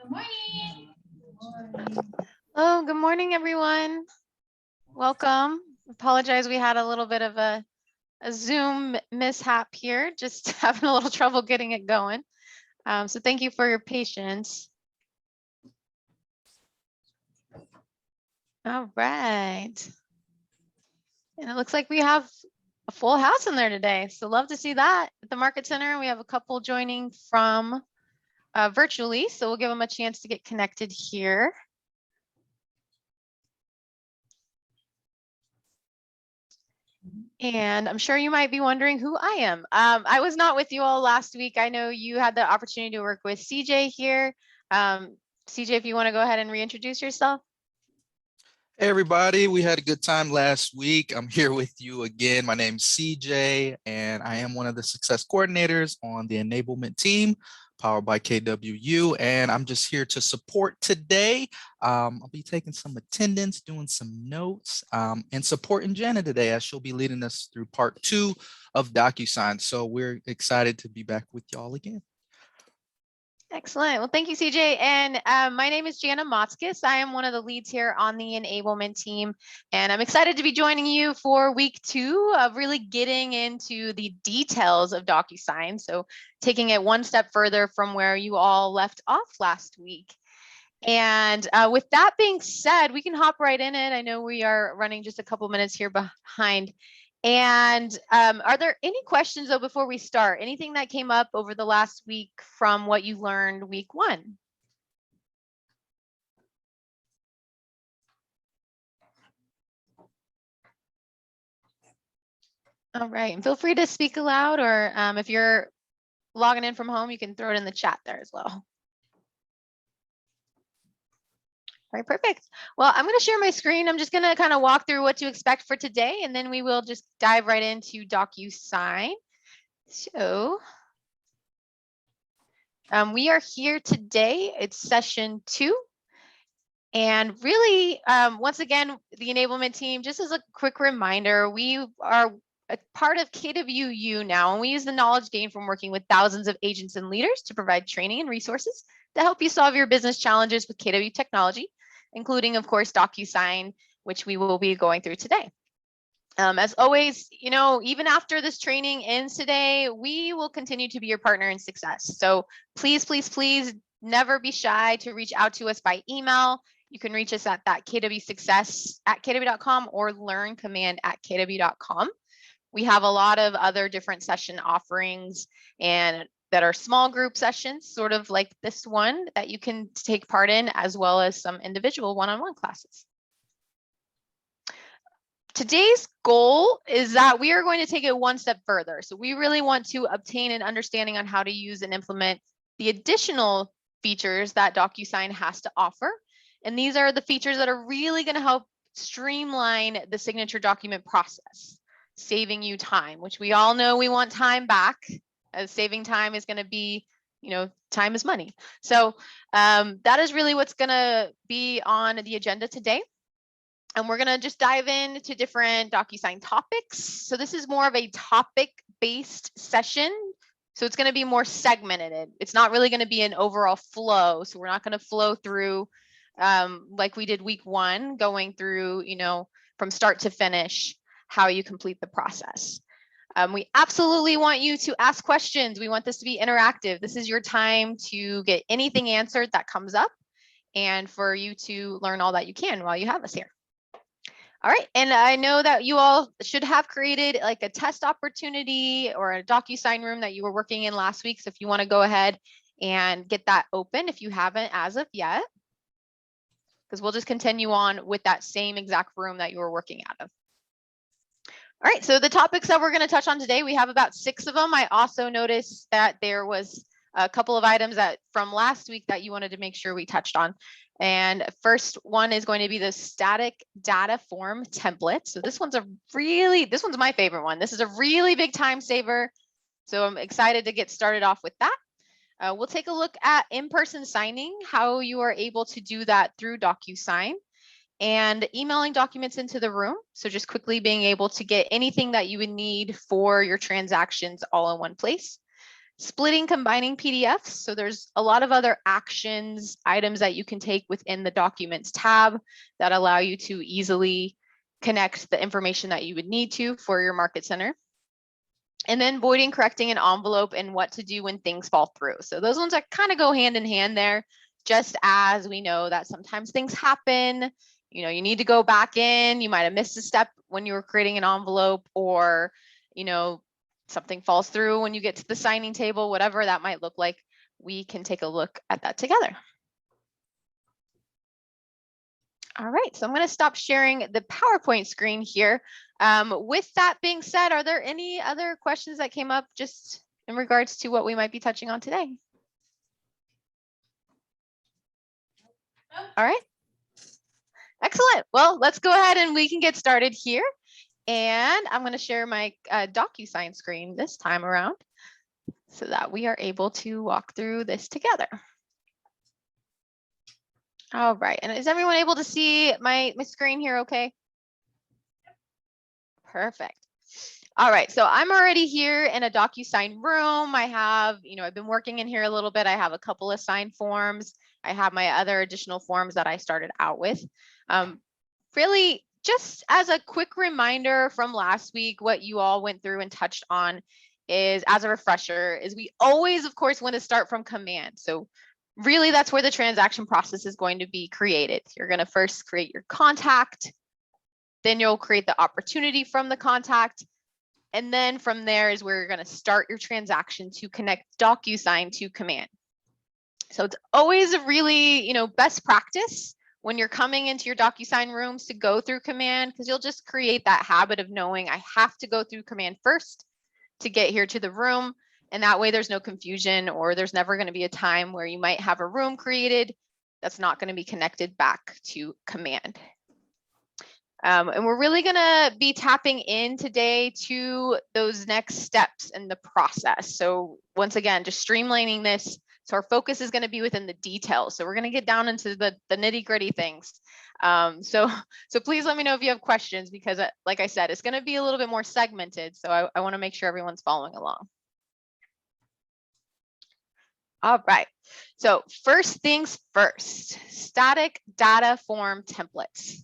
Good morning. Oh, good morning, everyone. Welcome. Apologize, we had a little bit of a Zoom mishap here, just having a little trouble getting it going. So thank you for your patience. All right. And it looks like we have a full house in there today. So love to see that. At the Market Center, we have a couple joining from virtually. So we'll give them a chance to get connected here. And I'm sure you might be wondering who I am. I was not with you all last week. I know you had the opportunity to work with CJ here. CJ, if you want to go ahead and reintroduce yourself. Hey everybody, we had a good time last week. I'm here with you again. My name's CJ and I am one of the success coordinators on the enablement team powered by KWU, and I'm just here to support today. I'll be taking some attendance, doing some notes, and supporting Jenna today as she'll be leading us through part 2 of DocuSign. So we're excited to be back with y'all again. Excellent. Well, thank you, CJ. And my name is Jana Motskis. I am one of the leads here on the enablement team. And I'm excited to be joining you for week 2 of really getting into the details of DocuSign. So taking it one step further from where you all left off last week. And with that being said, we can hop right in it. I know we are running just a couple minutes here behind. And are there any questions though before we start? Anything that came up over the last week from what you learned week 1? All right, and feel free to speak aloud, or if you're logging in from home, you can throw it in the chat there as well. All right, perfect. Well, I'm going to share my screen. I'm just going to kind of walk through what to expect for today, and then we will just dive right into DocuSign. So we are here today. It's session 2. And really, once again, the enablement team, just as a quick reminder, we are a part of KWU now, and we use the knowledge gained from working with thousands of agents and leaders to provide training and resources to help you solve your business challenges with KW technology, including, of course, DocuSign, which we will be going through today. As always, you know, even after this training ends today, we will continue to be your partner in success. So please, please, please never be shy to reach out to us by email. You can reach us at that kwsuccess@kw.com or learncommand@kw.com. We have a lot of other different session offerings and that are small group sessions, sort of like this one that you can take part in, as well as some individual one-on-one classes. Today's goal is that we are going to take it one step further. So we really want to obtain an understanding on how to use and implement the additional features that DocuSign has to offer. And these are the features that are really going to help streamline the signature document process, saving you time, which we all know we want time back, as saving time is going to be, you know, time is money. So that is really what's going to be on the agenda today. And we're going to just dive into different DocuSign topics. So this is more of a topic-based session. So it's going to be more segmented. It's not really going to be an overall flow. So we're not going to flow through like we did week 1, going through, you know, from start to finish, how you complete the process. We absolutely want you to ask questions. We want this to be interactive. This is your time to get anything answered that comes up and for you to learn all that you can while you have us here. All right, and I know that you all should have created like a test opportunity or a DocuSign room that you were working in last week. So if you want to go ahead and get that open if you haven't as of yet, because we'll just continue on with that same exact room that you were working out of. All right, so the topics that we're going to touch on today, we have about 6 of them. I also noticed that there was a couple of items that from last week that you wanted to make sure we touched on. And first one is going to be the static data form template. So this one's my favorite one. This is a really big time saver. So I'm excited to get started off with that. We'll take a look at in-person signing, how you are able to do that through DocuSign, and emailing documents into the room. So just quickly being able to get anything that you would need for your transactions all in one place. Splitting, combining PDFs. So there's a lot of other actions, items that you can take within the Documents tab that allow you to easily connect the information that you would need to for your Market Center. And then voiding, correcting an envelope, and what to do when things fall through. So those ones that kind of go hand in hand there, just as we know that sometimes things happen. You know, you need to go back in, you might have missed a step when you were creating an envelope, or, you know, something falls through when you get to the signing table, whatever that might look like. We can take a look at that together. All right, so I'm going to stop sharing the PowerPoint screen here. With that being said, are there any other questions that came up just in regards to what we might be touching on today? All right. Excellent. Well, let's go ahead and we can get started here. And I'm going to share my DocuSign screen this time around so that we are able to walk through this together. All right. And is everyone able to see my screen here okay? Perfect. All right, so I'm already here in a DocuSign room. I have, I've been working in here a little bit. I have a couple of signed forms. I have my other additional forms that I started out with. Really, just as a quick reminder from last week, what you all went through and touched on is, as a refresher, is we always, of course, want to start from command. So really, that's where the transaction process is going to be created. You're going to first create your contact, then you'll create the opportunity from the contact. And then from there is where you're going to start your transaction to connect DocuSign to command. So it's always a really, best practice when you're coming into your DocuSign rooms to go through command, because you'll just create that habit of knowing I have to go through command first to get here to the room. And that way there's no confusion, or there's never going to be a time where you might have a room created that's not going to be connected back to command. And we're really going to be tapping in today to those next steps in the process. So once again, just streamlining this. So our focus is going to be within the details. So we're going to get down into the nitty gritty things. So please let me know if you have questions, because like I said, it's going to be a little bit more segmented. So I want to make sure everyone's following along. All right. So first things first, static data form templates.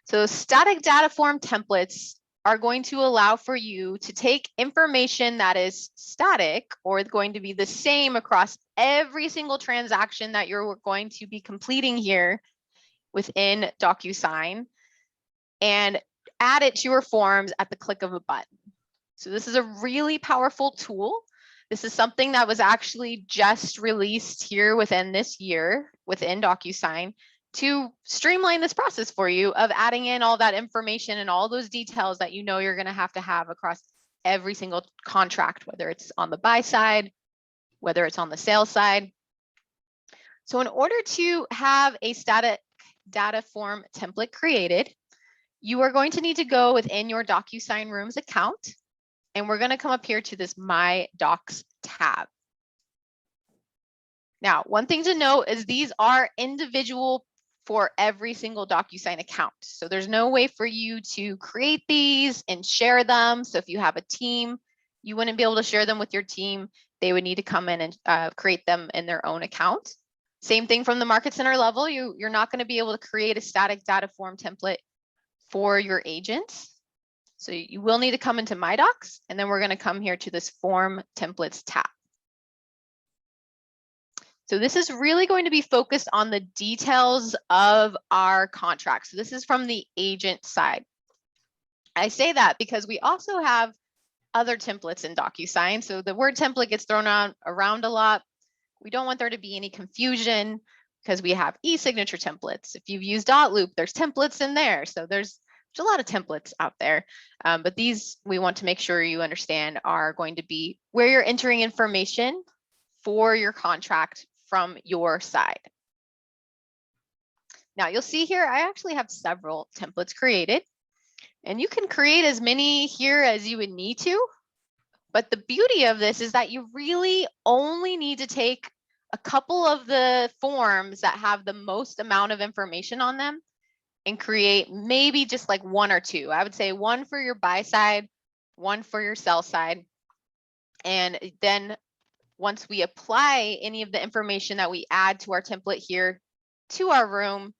So static data form templates are going to allow for you to take information that is static, or going to be the same across every single transaction that you're going to be completing here within DocuSign, and add it to your forms at the click of a button. So this is a really powerful tool. This is something that was actually just released here within this year within DocuSign, to streamline this process for you of adding in all that information and all those details that you're going to have across every single contract, whether it's on the buy side, whether it's on the sales side. So in order to have a static data form template created, you are going to need to go within your DocuSign Rooms account, and we're going to come up here to this My Docs tab. Now, one thing to note is these are individual for every single DocuSign account. So there's no way for you to create these and share them. So if you have a team, you wouldn't be able to share them with your team. They would need to come in and create them in their own account. Same thing from the Market Center level. You're not going to be able to create a static data form template for your agents. So you will need to come into My Docs, and then we're going to come here to this Form Templates tab. So this is really going to be focused on the details of our contract. So this is from the agent side. I say that because we also have other templates in DocuSign. So the word template gets thrown around a lot. We don't want there to be any confusion, because we have e-signature templates. If you've used .loop, there's templates in there. So there's a lot of templates out there. But these, we want to make sure you understand, are going to be where you're entering information for your contract from your side. Now you'll see here, I actually have several templates created, and you can create as many here as you would need to. But the beauty of this is that you really only need to take a couple of the forms that have the most amount of information on them and create maybe just like one or two. I would say one for your buy side, one for your sell side, and then once we apply any of the information that we add to our template here to our room,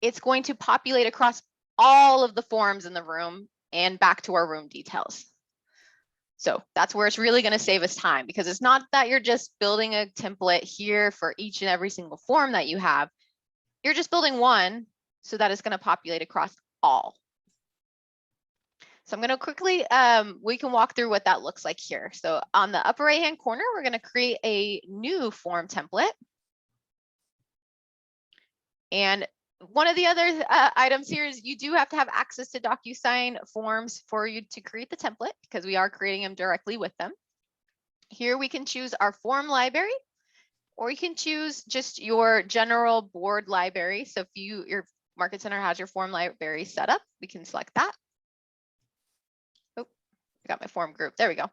it's going to populate across all of the forms in the room and back to our room details. So that's where it's really going to save us time, because it's not that you're just building a template here for each and every single form that you have. You're just building one so that it's going to populate across all. So I'm going to quickly, we can walk through what that looks like here. So on the upper right-hand corner, we're going to create a new form template. And one of the other items here is you do have to have access to DocuSign forms for you to create the template, because we are creating them directly with them. Here we can choose our form library, or you can choose just your general board library. So if your Market Center has your form library set up, we can select that. Oh, I got my form group. There we go.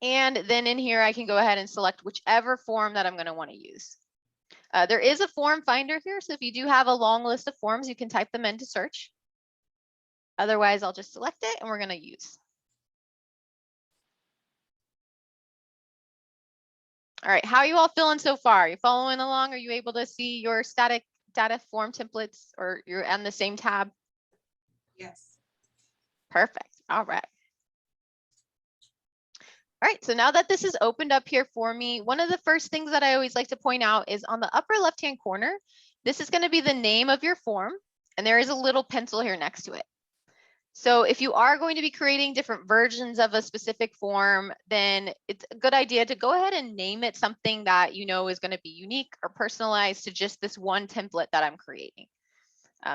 And then in here, I can go ahead and select whichever form that I'm going to want to use. There is a form finder here, so if you do have a long list of forms, you can type them into search. Otherwise, I'll just select it and we're going to use. All right, how are you all feeling so far? Are you following along? Are you able to see your static data form templates, or you're on the same tab? Yes. Perfect. All right. All right, so now that this is opened up here for me, one of the first things that I always like to point out is on the upper left-hand corner, this is going to be the name of your form, and there is a little pencil here next to it. So if you are going to be creating different versions of a specific form, then it's a good idea to go ahead and name it something that you know is going to be unique or personalized to just this one template that I'm creating.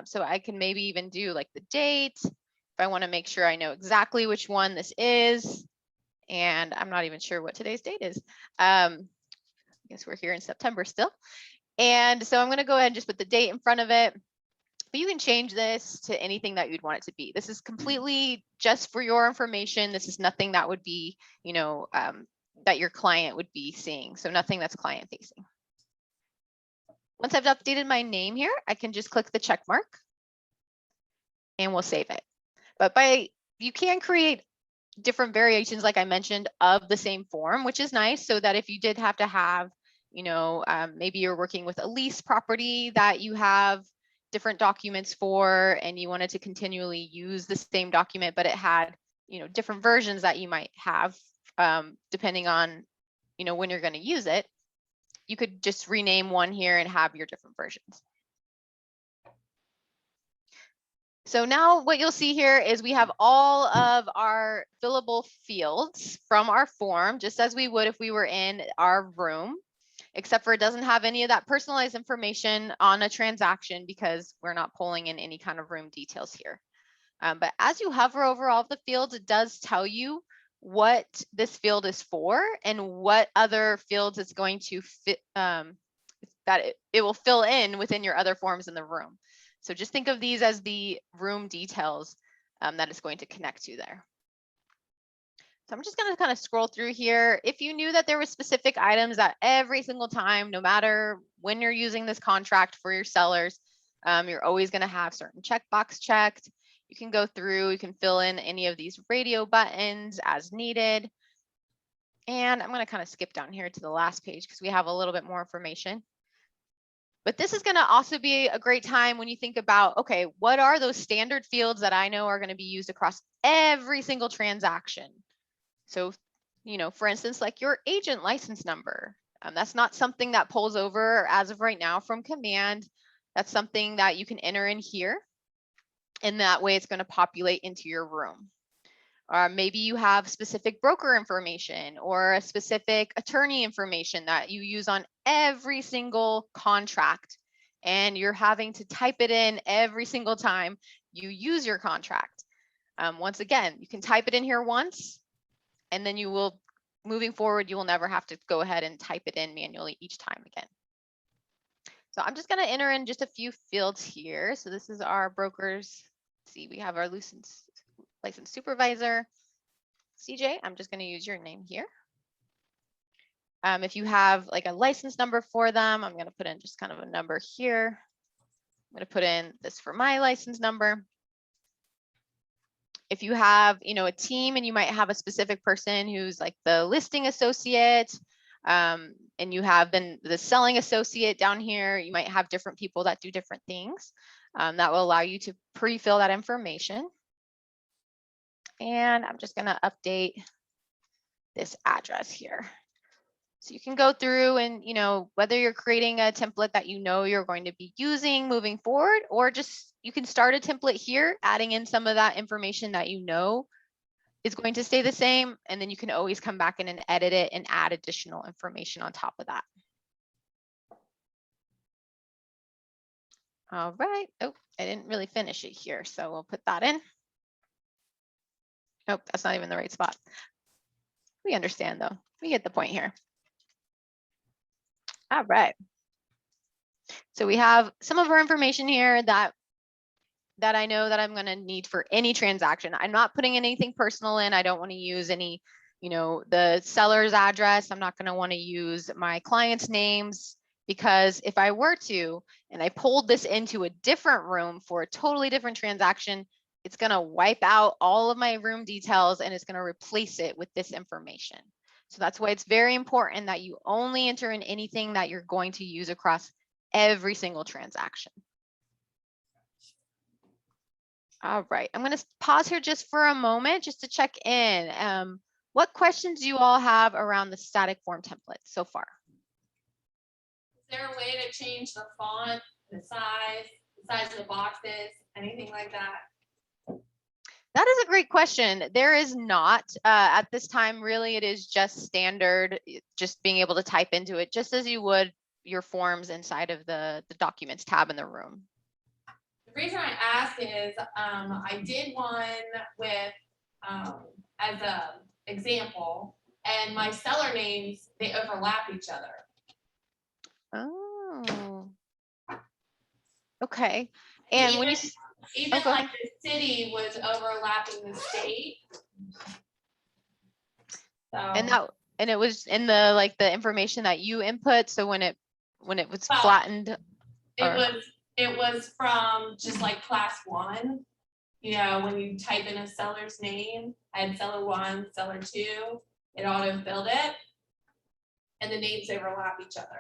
So I can maybe even do like the date, if I want to make sure I know exactly which one this is. And I'm not even sure what today's date is. I guess we're here in September still. And so I'm going to go ahead and just put the date in front of it. But you can change this to anything that you'd want it to be. This is completely just for your information. This is nothing that would be, you know, that your client would be seeing. So nothing that's client facing. Once I've updated my name here, I can just click the check mark and we'll save it. But you can create different variations, like I mentioned, of the same form, which is nice, so that if you did have to have, you know, maybe you're working with a lease property that you have different documents for, and you wanted to continually use the same document, but it had, you know, different versions that you might have depending on, you know, when you're going to use it, you could just rename one here and have your different versions. So now what you'll see here is we have all of our fillable fields from our form, just as we would if we were in our room, except for it doesn't have any of that personalized information on a transaction because we're not pulling in any kind of room details here. But as you hover over all of the fields, it does tell you what this field is for and what other fields it's going to fit, that it will fill in within your other forms in the room. So just think of these as the room details that it's going to connect to there. So I'm just going to kind of scroll through here. If you knew that there were specific items that every single time, no matter when you're using this contract for your sellers, you're always going to have certain checkbox checked. You can go through, you can fill in any of these radio buttons as needed. And I'm going to kind of skip down here to the last page because we have a little bit more information. But this is going to also be a great time when you think about, okay, what are those standard fields that I know are going to be used across every single transaction? So, you know, for instance, like your agent license number, that's not something that pulls over as of right now from command. That's something that you can enter in here. And that way it's going to populate into your room. Or maybe you have specific broker information or a specific attorney information that you use on every single contract, and you're having to type it in every single time you use your contract. Once again, you can type it in here once, and then you will, moving forward, you will never have to go ahead and type it in manually each time again. So I'm just going to enter in just a few fields here. So this is our brokers. Let's see, we have our licensed supervisor, CJ. I'm just going to use your name here. If you have like a license number for them, I'm going to put in just kind of a number here. I'm going to put in this for my license number. if you have, a team and you might have a specific person who's like the listing associate, and you have then the selling associate down here, you might have different people that do different things. That will allow you to pre-fill that information. And I'm just going to update this address here. So you can go through and, whether you're creating a template that you're going to be using moving forward, or just you can start a template here, adding in some of that information that is going to stay the same. And then you can always come back in and edit it and add additional information on top of that. All right. Oh, I didn't really finish it here. So we'll put that in. Nope, that's not even the right spot. We understand though. We get the point here. All right. So we have some of our information here that I know that I'm going to need for any transaction. I'm not putting anything personal in. I don't want to use any, the seller's address. I'm not going to want to use my client's names, because if I were to, and I pulled this into a different room for a totally different transaction, it's going to wipe out all of my room details and it's going to replace it with this information. So that's why it's very important that you only enter in anything that you're going to use across every single transaction. All right, I'm going to pause here just for a moment just to check in. What questions do you all have around the static form template so far? Is there a way to change the font, the size of the boxes, anything like that? That is a great question. There is not at this time, really. It is just standard, just being able to type into it just as you would your forms inside of the documents tab in the room. The reason I ask is I did one with as a example, and my seller names, they overlap each other. Oh, okay. And when you even go like ahead. the city was overlapping the state. So And it was in the information that you input. So when it was Well, flattened, it was from just like class 1. When you type in a seller's name, I had seller 1, seller 2, it auto-filled it, and the names overlap each other.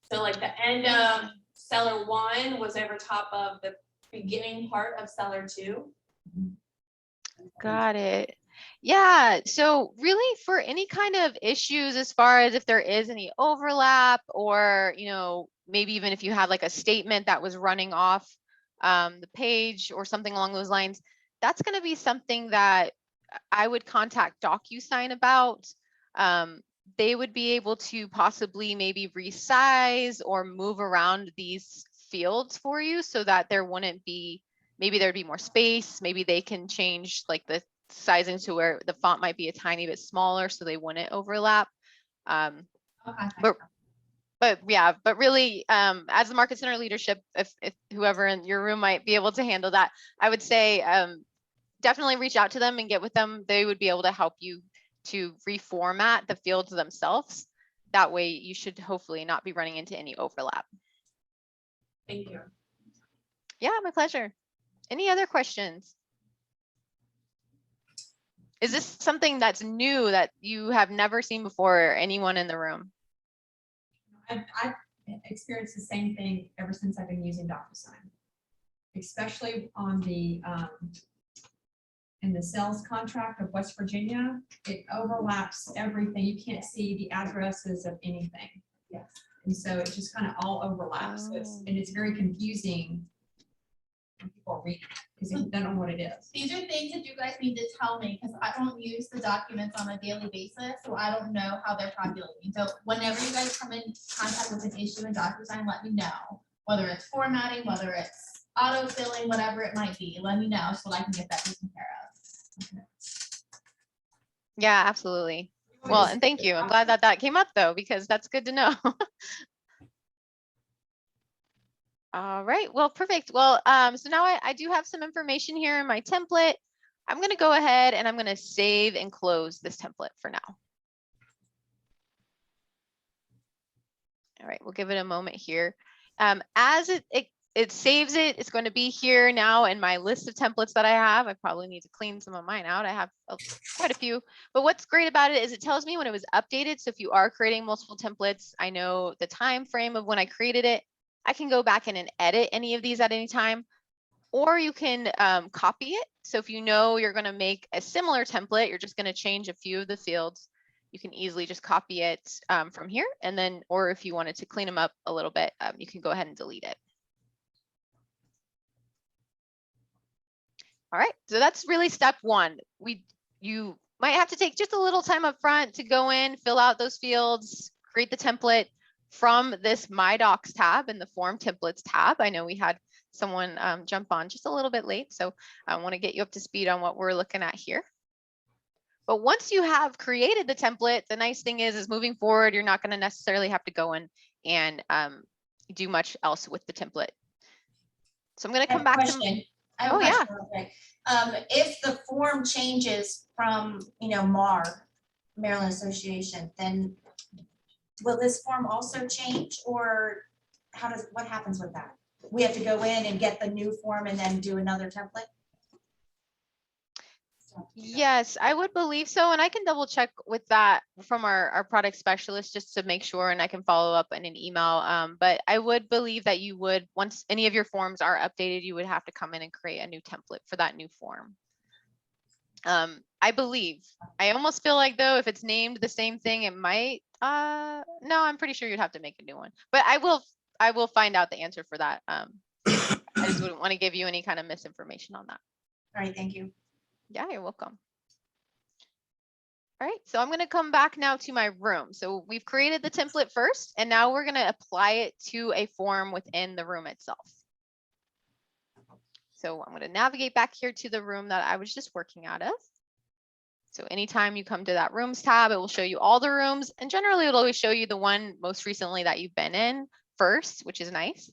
So like the end of seller 1 was over top of the beginning part of seller 2. got it. Yeah. So really, for any kind of issues, as far as if there is any overlap, or maybe even if you have like a statement that was running off the page or something along those lines, that's going to be something that I would contact DocuSign about. They would be able to possibly maybe resize or move around these fields for you so that there wouldn't be, maybe there'd be more space. Maybe they can change like the sizing to where the font might be a tiny bit smaller so they wouldn't overlap. But really, as the Market Center leadership, if whoever in your room might be able to handle that, I would say definitely reach out to them and get with them. They would be able to help you to reformat the fields themselves. That way you should hopefully not be running into any overlap. Thank you. Yeah, my pleasure. Any other questions? Is this something that's new that you have never seen before, or anyone in the room? I've experienced the same thing ever since I've been using DocuSign, especially on the in the sales contract of West Virginia. It overlaps everything. You can't see the addresses of anything. Yes. And so it just kind of all overlaps. So it's very confusing when people read it because they don't know what it is. These are things that you guys need to tell me, because I don't use the documents on a daily basis, so I don't know how they're populating. So whenever you guys come in contact with an issue in DocuSign, let me know. Whether it's formatting, whether it's auto-filling, whatever it might be, let me know so I can get that taken care of. Yeah, absolutely. Well, and thank you. I'm glad that came up though, because that's good to know. All right, well, perfect. Well, so now I do have some information here in my template. I'm going to go ahead and I'm going to save and close this template for now. All right, we'll give it a moment here. As it it saves it. It's going to be here now in my list of templates that I have. I probably need to clean some of mine out. I have quite a few, but what's great about it is it tells me when it was updated. So if you are creating multiple templates, I know the time frame of when I created it. I can go back in and edit any of these at any time, or you can copy it. So if you know you're going to make a similar template, you're just going to change a few of the fields. You can easily just copy it from here, and then, or if you wanted to clean them up a little bit, you can go ahead and delete it. All right, so that's really step one. You might have to take just a little time up front to go in, fill out those fields, create the template from this My Docs tab and the Form Templates tab. I know we had someone jump on just a little bit late, so I want to get you up to speed on what we're looking at here. But once you have created the template, the nice thing is moving forward, you're not going to necessarily have to go in and do much else with the template. So I'm going to come back to. I have a Oh, yeah. question real quick. If the form changes from, Maryland Association, then will this form also change, or what happens with that? We have to go in and get the new form and then do another template? Yes, I would believe so. And I can double check with that from our product specialist just to make sure, and I can follow up in an email. But I would believe that you would, once any of your forms are updated, you would have to come in and create a new template for that new form. I believe. I almost feel like though, if it's named the same thing, it might, no, I'm pretty sure you'd have to make a new one, but I will find out the answer for that. I just wouldn't want to give you any kind of misinformation on that. All right, thank you. Yeah, you're welcome. All right, so I'm going to come back now to my room. So we've created the template first, and now we're going to apply it to a form within the room itself. So I'm going to navigate back here to the room that I was just working out of. So anytime you come to that rooms tab, it will show you all the rooms, and generally it'll always show you the one most recently that you've been in first, which is nice.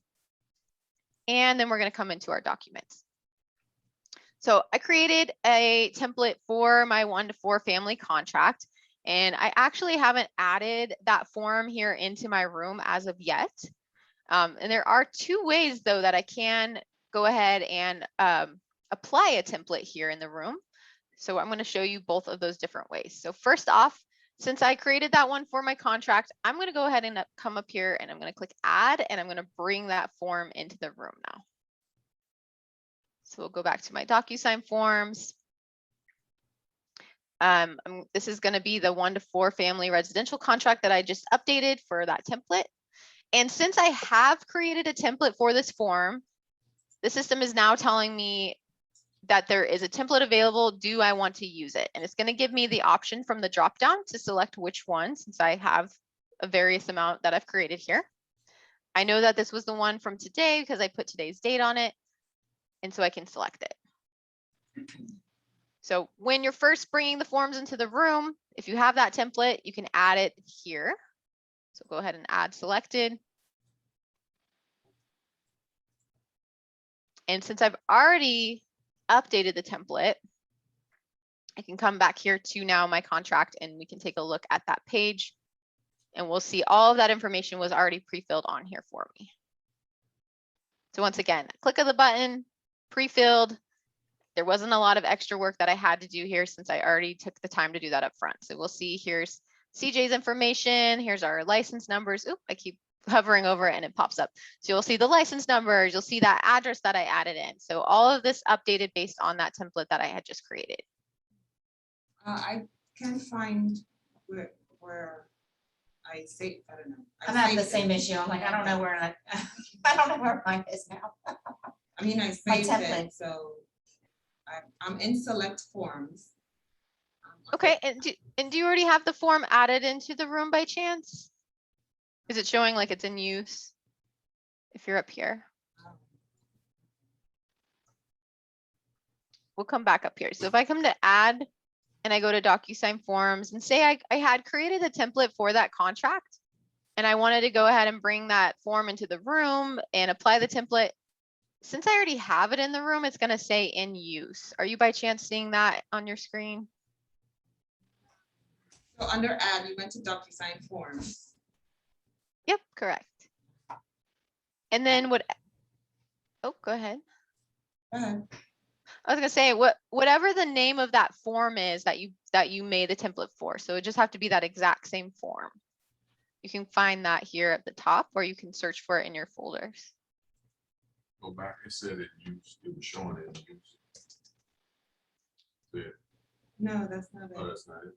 And then we're going to come into our documents. So I created a template for my 1-to-4 family contract, and I actually haven't added that form here into my room as of yet. And there are two ways though that I can go ahead and apply a template here in the room. So I'm going to show you both of those different ways. So first off, since I created that one for my contract, I'm going to go ahead and come up here and I'm going to click add, and I'm going to bring that form into the room now. So we'll go back to my DocuSign forms. This is going to be the 1-to-4 family residential contract that I just updated for that template. And since I have created a template for this form, the system is now telling me that there is a template available. Do I want to use it? And it's going to give me the option from the dropdown to select which one, since I have a various amount that I've created here. I know that this was the one from today because I put today's date on it. And so I can select it. So when you're first bringing the forms into the room, if you have that template, you can add it here. So go ahead and add selected. And since I've already updated the template, I can come back here to now my contract, and we can take a look at that page, and we'll see all of that information was already pre-filled on here for me. So once again, click of the button, pre-filled. There wasn't a lot of extra work that I had to do here since I already took the time to do that up front. So we'll see here's CJ's information. Here's our license numbers. Oop, I keep hovering over it and it pops up. So you'll see the license numbers. You'll see that address that I added in. So all of this updated based on that template that I had just created. I can't find where I say, I don't know. I'm having the same issue. I'm like, I don't know where I don't know where mine is now. I mean, I My saved template. it, so I'm in select forms. Okay, and do you already have the form added into the room by chance? Is it showing like it's in use? If you're up here, we'll come back up here. So if I come to add and I go to DocuSign forms and say I had created a template for that contract and I wanted to go ahead and bring that form into the room and apply the template. Since I already have it in the room, it's going to say in use. Are you by chance seeing that on your screen? So under add, you went to DocuSign forms. Yep, correct. And then what? go ahead. Go ahead. I was gonna say whatever the name of that form is that you made the template for. So it just have to be that exact same form. You can find that here at the top, or you can search for it in your folders. Go back, it said it used, it was showing it in use. Yeah, No, that's not oh, it. that's not it.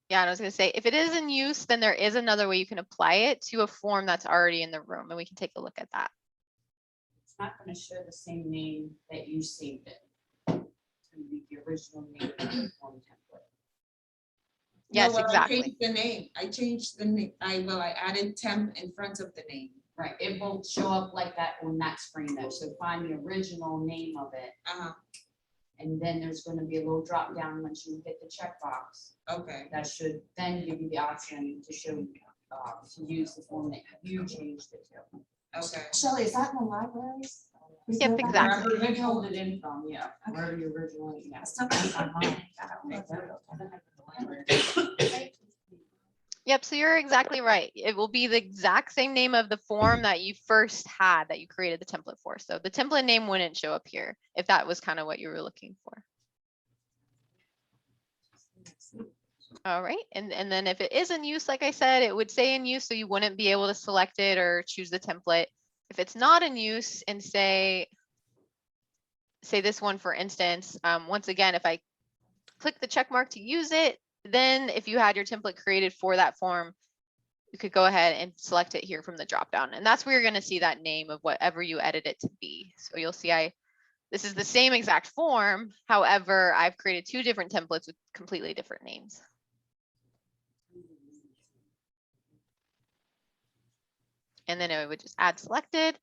Yeah, and I was gonna say, if it is in use, then there is another way you can apply it to a form that's already in the room, and we can take a look at that. It's not gonna show the same name that you saved it. It's gonna be the original name of the form template. Yes, No, well, exactly. I changed the name. I changed the name. I added temp in front of the name. Right, it won't show up like that on that screen though, so find the original name of it, Uh-huh, and then there's gonna be a little drop down once you hit the checkbox. okay. That should then give you the option to show, to use the form that you changed it to. Okay. Shelley, is that in the libraries? Is Yep, there that? exactly. Wherever you pulled it in from, yeah, wherever you originally, yeah. I still can't find mine. Yep, so you're exactly right. It will be the exact same name of the form that you first had that you created the template for. So the template name wouldn't show up here if that was kind of what you were looking for. All right, and then if it is in use, like I said, it would say in use, so you wouldn't be able to select it or choose the template. If it's not in use and say this one, for instance, once again, if I click the check mark to use it, then if you had your template created for that form, you could go ahead and select it here from the dropdown. And that's where you're going to see that name of whatever you edit it to be. So you'll see this is the same exact form. However, I've created two different templates with completely different names. And then it would just add selected.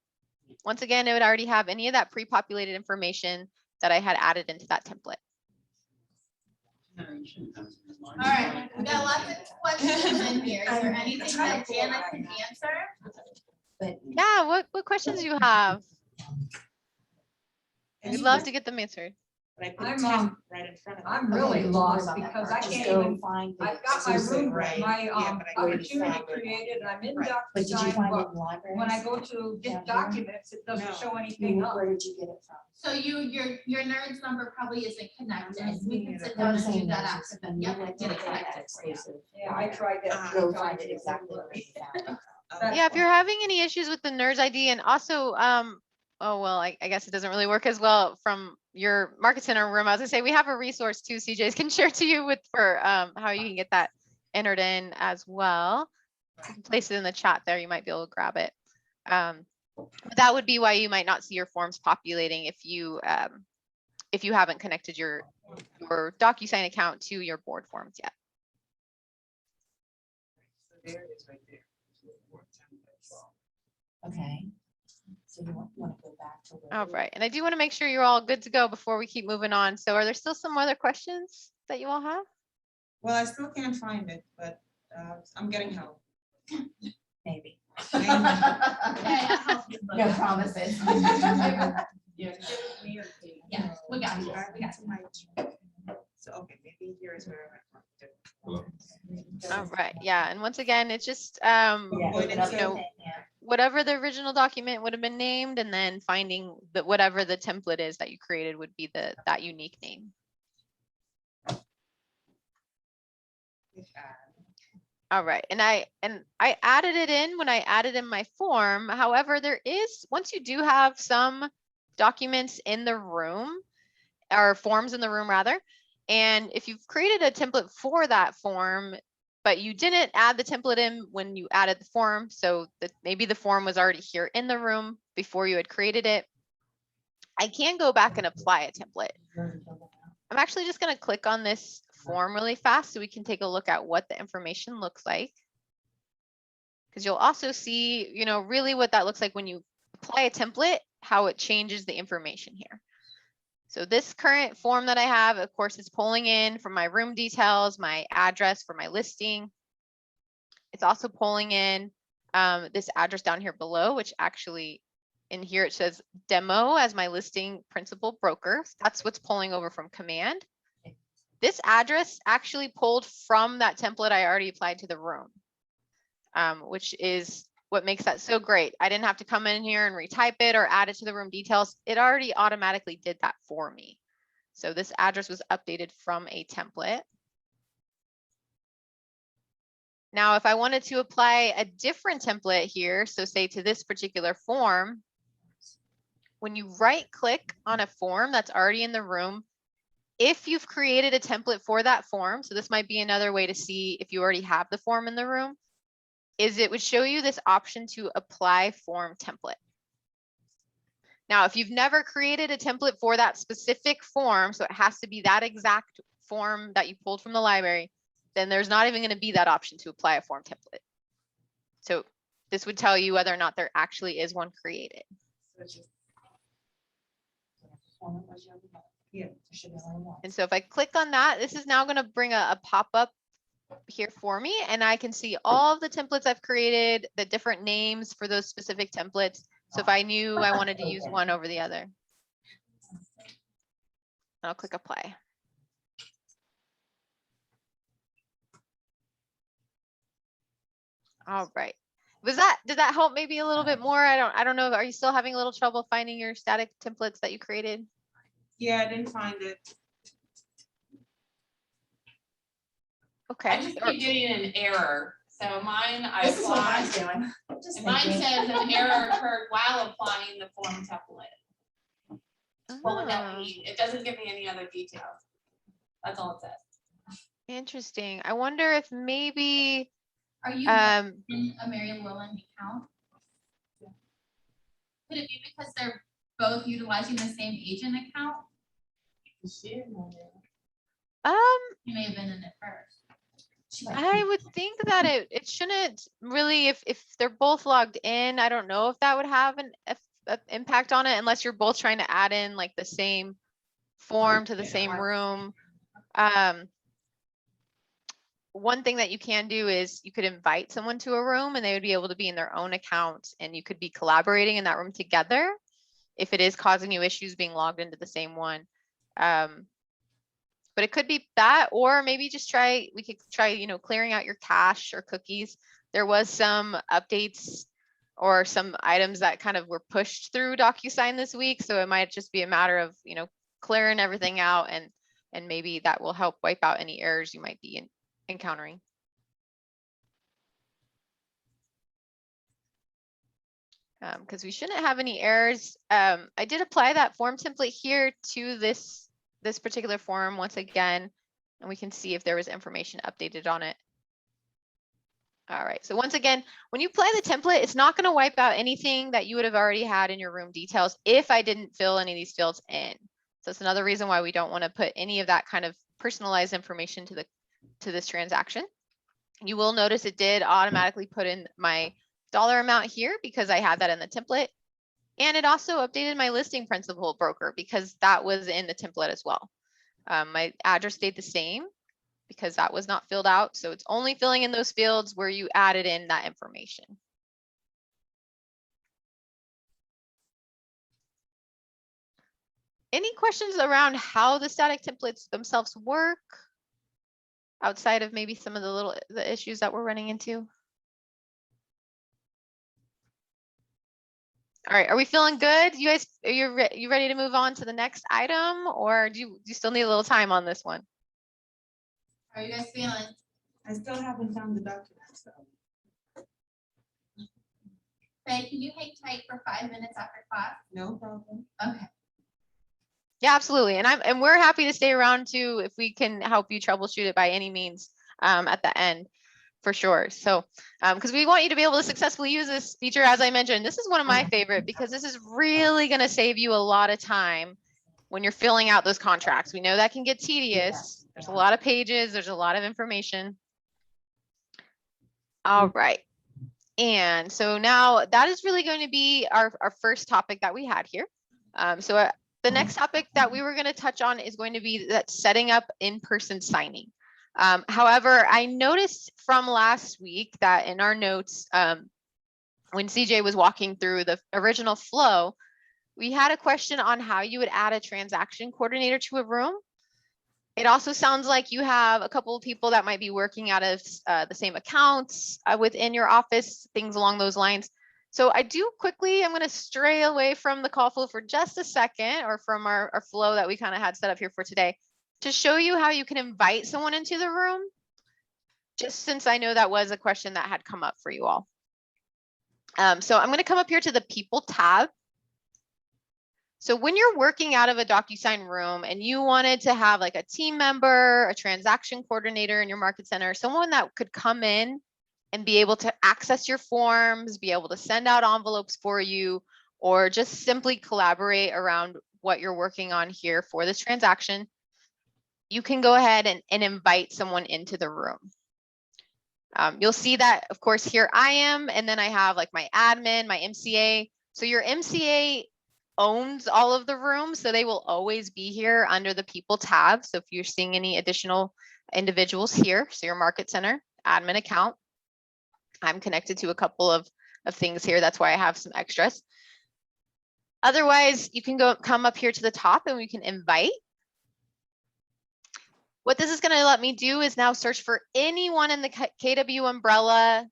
Once again, it would already have any of that pre-populated information that I had added into that template. All right, we got lots of questions in here. Is there anything that Janet can answer? Yeah, what questions do you have? We'd love to get them answered. But I put I'm, temp right in front of it. I'm really Okay, lost about that because part. I Just can't go even, find the I've got my exclusive, room, right. my Yeah, but I couldn't opportunity find it. created, and I'm in Right. But did you DocuSign, find it but in libraries? when I go to Down here? get documents, it doesn't No. show anything up. Where did you get it from? So your nerd's number probably isn't connected. We can sit I'm down and saying do that those after, is but when you yep, went get to it get that connected for you. exclusive. Yeah, I tried that. Go three find times, it exactly where you found it. That's Yeah, if fine. you're having any issues with the NERS ID, and also, oh, well, I guess it doesn't really work as well from your Market Center room. I was gonna say, we have a resource too, CJs can share to you for how you can get that entered in as well. You can place it in the chat there, you might be able to grab it. But that would be why you might not see your forms populating if you haven't connected your DocuSign account to your board forms yet. So there it is right there. Okay. So you want to go back to where? All right, and I do want to make sure you're all good to go before we keep moving on. So are there still some other questions that you all have? Well, I still can't find it, but I'm getting help. Maybe. Okay, I'll help you, but- No promises. Yeah, give it me or Kate. Yeah, we got you. I We got think so okay, maybe here is where I marked it. Hello? All right, yeah, and once again, it's just Yeah, Point open it up to- the thing, yeah. whatever the original document would have been named, and then finding that whatever the template is that you created would be that unique name. All right, and I added it in when I added in my form. However, once you do have some documents in the room, or forms in the room rather, and if you've created a template for that form, but you didn't add the template in when you added the form, so that maybe the form was already here in the room before you had created it, I can go back and apply a template. I'm actually just going to click on this form really fast so we can take a look at what the information looks like. Because you'll also see, really what that looks like when you apply a template, how it changes the information here. So this current form that I have, of course, is pulling in from my room details, my address for my listing. It's also pulling in this address down here below, which actually in here it says demo as my listing principal broker. That's what's pulling over from command. This address actually pulled from that template I already applied to the room, which is what makes that so great. I didn't have to come in here and retype it or add it to the room details. It already automatically did that for me. So this address was updated from a template. Now, if I wanted to apply a different template here, so say to this particular form, when you right click on a form that's already in the room, if you've created a template for that form, so this might be another way to see if you already have the form in the room, is it would show you this option to apply form template. Now, if you've never created a template for that specific form, so it has to be that exact form that you pulled from the library, then there's not even going to be that option to apply a form template. So this would tell you whether or not there actually is one created. Yeah, there should be only one. And so if I click on that, this is now going to bring a pop-up here for me, and I can see all of the templates I've created, the different names for those specific templates. So if I knew I wanted to use one over the other, I'll click apply. All right. Did that help maybe a little bit more? I don't know. Are you still having a little trouble finding your static templates that you created? Yeah, I didn't find it. Okay. I just keep getting an error. So mine, I This is what applied, mine's doing. Just and mine thinking. says an error occurred while applying the form template. What would that Ah, mean? It doesn't give me any other details. That's all it says. interesting. I wonder if maybe Are you um in a Mary Llewellyn account? Could it be because they're both utilizing the same agent account? You may have been in it first. I would think that it shouldn't really, if they're both logged in, I don't know if that would have an impact on it unless you're both trying to add in like the same form to the same room. One thing that you can do is you could invite someone to a room and they would be able to be in their own account and you could be collaborating in that room together if it is causing you issues being logged into the same one. But it could be that, or maybe just we could try, clearing out your cache or cookies. There was some updates or some items that kind of were pushed through DocuSign this week. So it might just be a matter of, clearing everything out and maybe that will help wipe out any errors you might be encountering. Because we shouldn't have any errors. I did apply that form template here to this particular form once again, and we can see if there was information updated on it. All right, so once again, when you apply the template, it's not going to wipe out anything that you would have already had in your room details if I didn't fill any of these fields in. So it's another reason why we don't want to put any of that kind of personalized information to this transaction. You will notice it did automatically put in my dollar amount here because I had that in the template. And it also updated my listing principal broker because that was in the template as well. My address stayed the same because that was not filled out. So it's only filling in those fields where you added in that information. Any questions around how the static templates themselves work outside of maybe some of the issues that we're running into? All right, are we feeling good? You guys, are you ready to move on to the next item, or do you still need a little time on this one? How are you guys feeling? I still haven't found the document, so. Faye, can you hang tight for 5 minutes after class? No problem. Okay. Yeah, absolutely. And we're happy to stay around too if we can help you troubleshoot it by any means at the end, for sure. So because we want you to be able to successfully use this feature, as I mentioned, this is one of my favorite because this is really going to save you a lot of time when you're filling out those contracts. We know that can get tedious. There's a lot of pages, there's a lot of information. All right. And so now that is really going to be our first topic that we had here. The next topic that we were going to touch on is going to be that setting up in-person signing. However, I noticed from last week that in our notes, when CJ was walking through the original flow, we had a question on how you would add a transaction coordinator to a room. It also sounds like you have a couple of people that might be working out of the same accounts within your office, things along those lines. So I'm going to stray away from the call flow for just a second, or from our flow that we kind of had set up here for today, to show you how you can invite someone into the room, just since I know that was a question that had come up for you all. So I'm going to come up here to the People tab. So when you're working out of a DocuSign room and you wanted to have like a team member, a transaction coordinator in your market center, someone that could come in and be able to access your forms, be able to send out envelopes for you, or just simply collaborate around what you're working on here for this transaction, you can go ahead and invite someone into the room. You'll see that, of course, here I am, and then I have like my admin, my MCA. So your MCA owns all of the rooms, so they will always be here under the People tab. So if you're seeing any additional individuals here, so your market center, admin account, I'm connected to a couple of things here. That's why I have some extras. Otherwise, you can come up here to the top and we can invite. What this is going to let me do is now search for anyone in the KW umbrella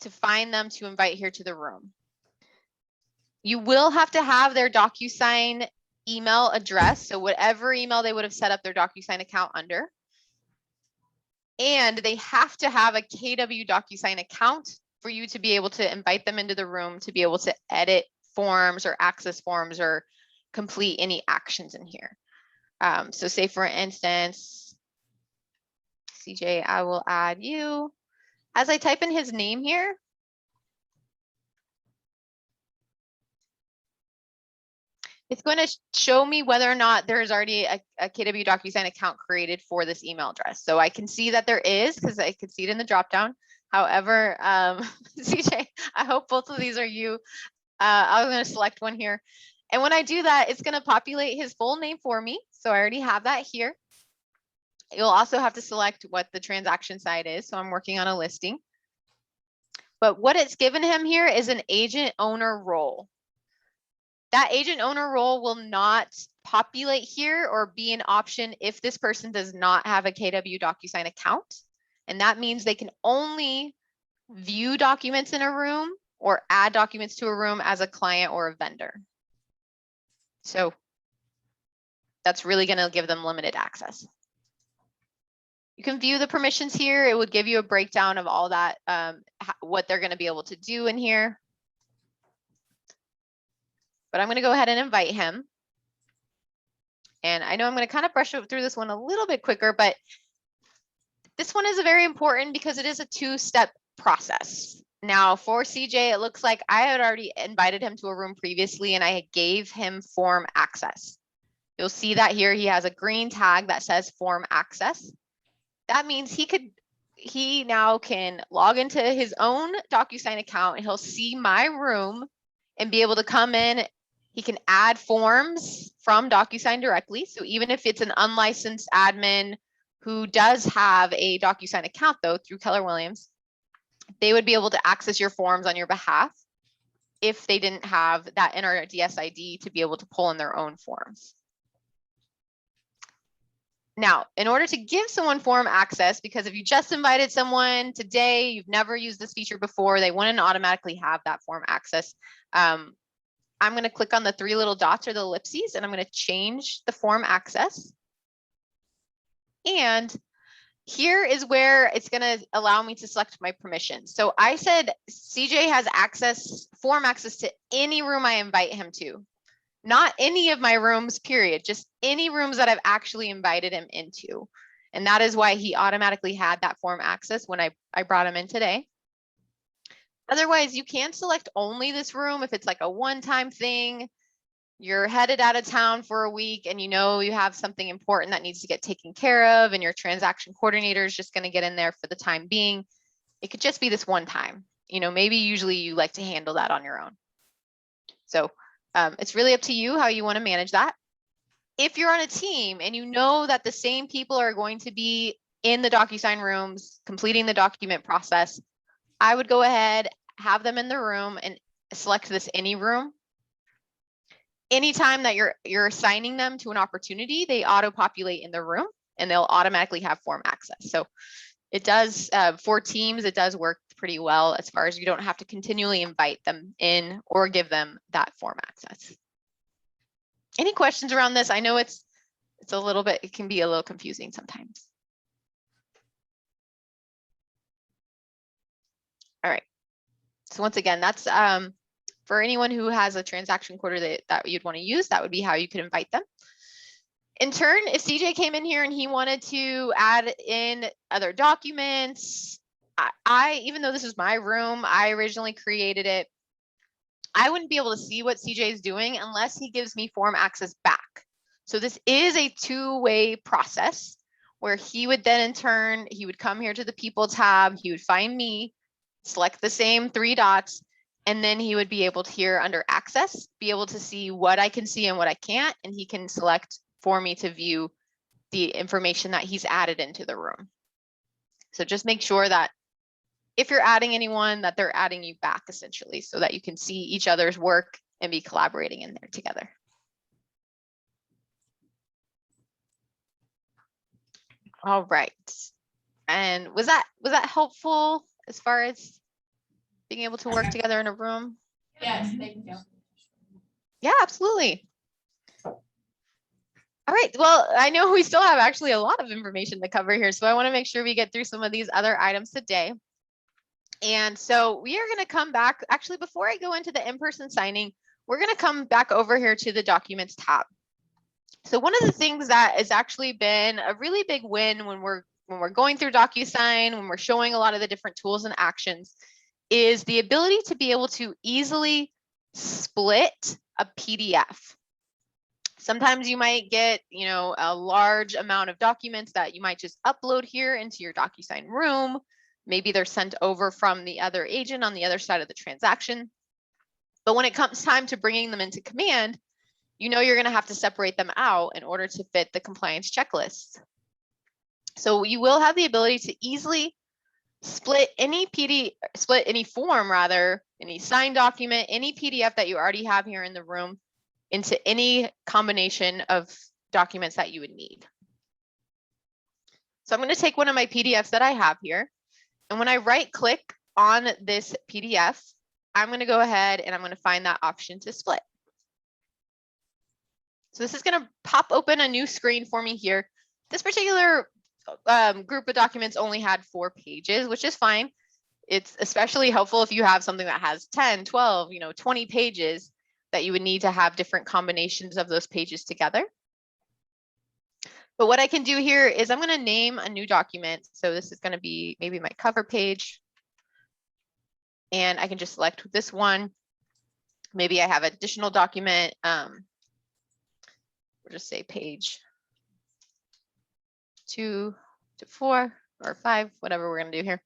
to find them to invite here to the room. You will have to have their DocuSign email address, so whatever email they would have set up their DocuSign account under. And they have to have a KW DocuSign account for you to be able to invite them into the room, to be able to edit forms or access forms or complete any actions in here. So say for instance, CJ, I will add you. As I type in his name here, it's going to show me whether or not there's already a KW DocuSign account created for this email address. So I can see that there is, because I can see it in the dropdown. However, CJ, I hope both of these are you. I'm going to select one here. And when I do that, it's going to populate his full name for me. So I already have that here. You'll also have to select what the transaction side is. So I'm working on a listing. But what it's given him here is an agent owner role. That agent owner role will not populate here or be an option if this person does not have a KW DocuSign account. And that means they can only view documents in a room or add documents to a room as a client or a vendor. So that's really going to give them limited access. You can view the permissions here. It would give you a breakdown of all that, what they're going to be able to do in here. But I'm going to go ahead and invite him. And I know I'm going to kind of brush through this one a little bit quicker, but this one is very important because it is a two-step process. Now for CJ, it looks like I had already invited him to a room previously and I gave him form access. You'll see that here he has a green tag that says form access. That means he now can log into his own DocuSign account and he'll see my room and be able to come in. He can add forms from DocuSign directly. So even if it's an unlicensed admin who does have a DocuSign account though through Keller Williams, they would be able to access your forms on your behalf if they didn't have that NRDS ID to be able to pull in their own forms. Now, in order to give someone form access, because if you just invited someone today, you've never used this feature before, they wouldn't automatically have that form access. I'm going to click on the three little dots or the ellipses, and I'm going to change the form access. And here is where it's going to allow me to select my permissions. So I said CJ has form access to any room I invite him to. Not any of my rooms, period, just any rooms that I've actually invited him into. And that is why he automatically had that form access when I brought him in today. Otherwise, you can select only this room if it's like a one-time thing. You're headed out of town for a week and you know you have something important that needs to get taken care of and your transaction coordinator is just going to get in there for the time being. It could just be this one time. You know, maybe usually you like to handle that on your own. So it's really up to you how you want to manage that. If you're on a team and you know that the same people are going to be in the DocuSign rooms, completing the document process, I would go ahead, have them in the room and select this any room. Anytime that you're assigning them to an opportunity, they auto-populate in the room. and they'll automatically have form access. So it does, for teams, it does work pretty well as far as you don't have to continually invite them in or give them that form access. Any questions around this? I know it's a little bit, it can be a little confusing sometimes. All right. So once again, that's for anyone who has a transaction quarter that you'd want to use, that would be how you could invite them. In turn, if CJ came in here and he wanted to add in other documents, even though this is my room, I originally created it, I wouldn't be able to see what CJ is doing unless he gives me form access back. So this is a two-way process where he would then in turn, he would come here to the people tab, he would find me, select the same 3 dots, and then he would be able to here under access, be able to see what I can see and what I can't, and he can select for me to view the information that he's added into the room. So just make sure that if you're adding anyone, that they're adding you back essentially, so that you can see each other's work and be collaborating in there together. All right. And was that helpful as far as being able to work together in a room? Yes, thank you. Yeah, absolutely. All right, well, I know we still have actually a lot of information to cover here, so I want to make sure we get through some of these other items today. And so we are going to come back, actually, before I go into the in-person signing, we're going to come back over here to the Documents tab. So one of the things that has actually been a really big win when we're going through DocuSign, when we're showing a lot of the different tools and actions, is the ability to be able to easily split a PDF. Sometimes you might get, a large amount of documents that you might just upload here into your DocuSign room. Maybe they're sent over from the other agent on the other side of the transaction. But when it comes time to bringing them into command, you're going to have to separate them out in order to fit the compliance checklist. So you will have the ability to easily split any form, any signed document, any PDF that you already have here in the room into any combination of documents that you would need. So I'm going to take one of my PDFs that I have here. And when I right click on this PDF, I'm going to go ahead and I'm going to find that option to split. So this is going to pop open a new screen for me here. This particular group of documents only had 4 pages, which is fine. It's especially helpful if you have something that has 10, 12, 20 pages that you would need to have different combinations of those pages together. But what I can do here is I'm going to name a new document. So this is going to be maybe my cover page. And I can just select this one. Maybe I have additional document. We'll just say page 2 to 4 or 5, whatever we're going to do here.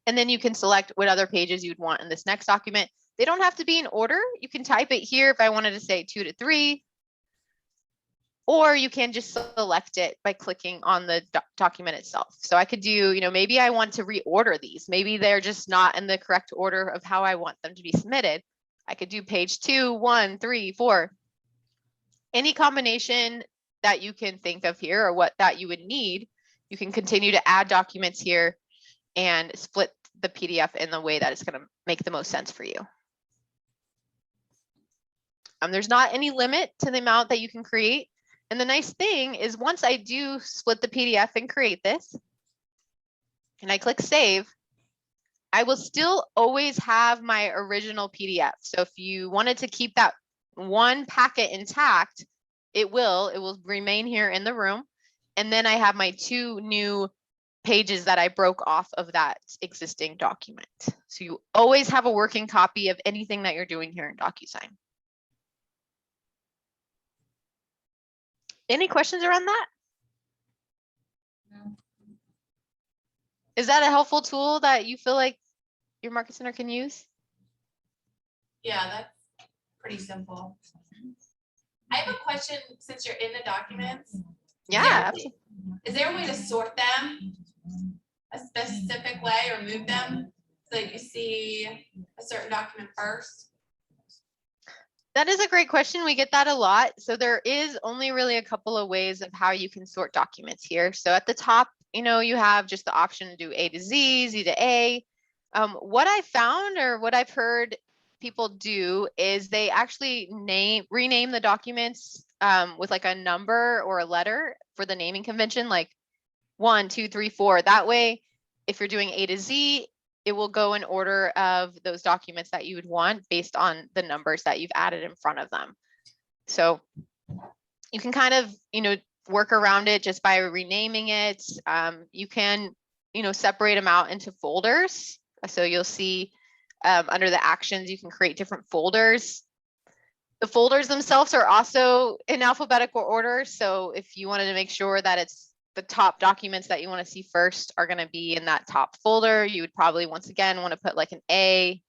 And then you can select what other pages you'd want in this next document. They don't have to be in order. You can type it here if I wanted to say 2 to 3. Or you can just select it by clicking on the document itself. So I could do, maybe I want to reorder these. Maybe they're just not in the correct order of how I want them to be submitted. I could do page 2, 1, 3, 4. Any combination that you can think of here or what that you would need, you can continue to add documents here and split the PDF in the way that it's going to make the most sense for you. There's not any limit to the amount that you can create. And the nice thing is once I do split the PDF and create this, and I click save, I will still always have my original PDF. So if you wanted to keep that one packet intact, it will remain here in the room. And then I have my 2 new pages that I broke off of that existing document. So you always have a working copy of anything that you're doing here in DocuSign. Any questions around that? No. Is that a helpful tool that you feel like your market center can use? Yeah, that's pretty simple. I have a question since you're in the documents. Yeah, Is there a way to sort them a specific way or move them so that you see a certain document first? That is a great question. We get that a lot. So there is only really a couple of ways of how you can sort documents here. So at the top, you have just the option to do A to Z, Z to A. What I found or what I've heard people do is they actually rename the documents with like a number or a letter for the naming convention, like 1, 2, 3, 4. That way, if you're doing A to Z, it will go in order of those documents that you would want based on the numbers that you've added in front of them. So you can kind of, work around it just by renaming it. You can, separate them out into folders. So you'll see under the actions, you can create different folders. The folders themselves are also in alphabetical order. So if you wanted to make sure that it's the top documents that you want to see first are going to be in that top folder, you would probably once again want to put like an A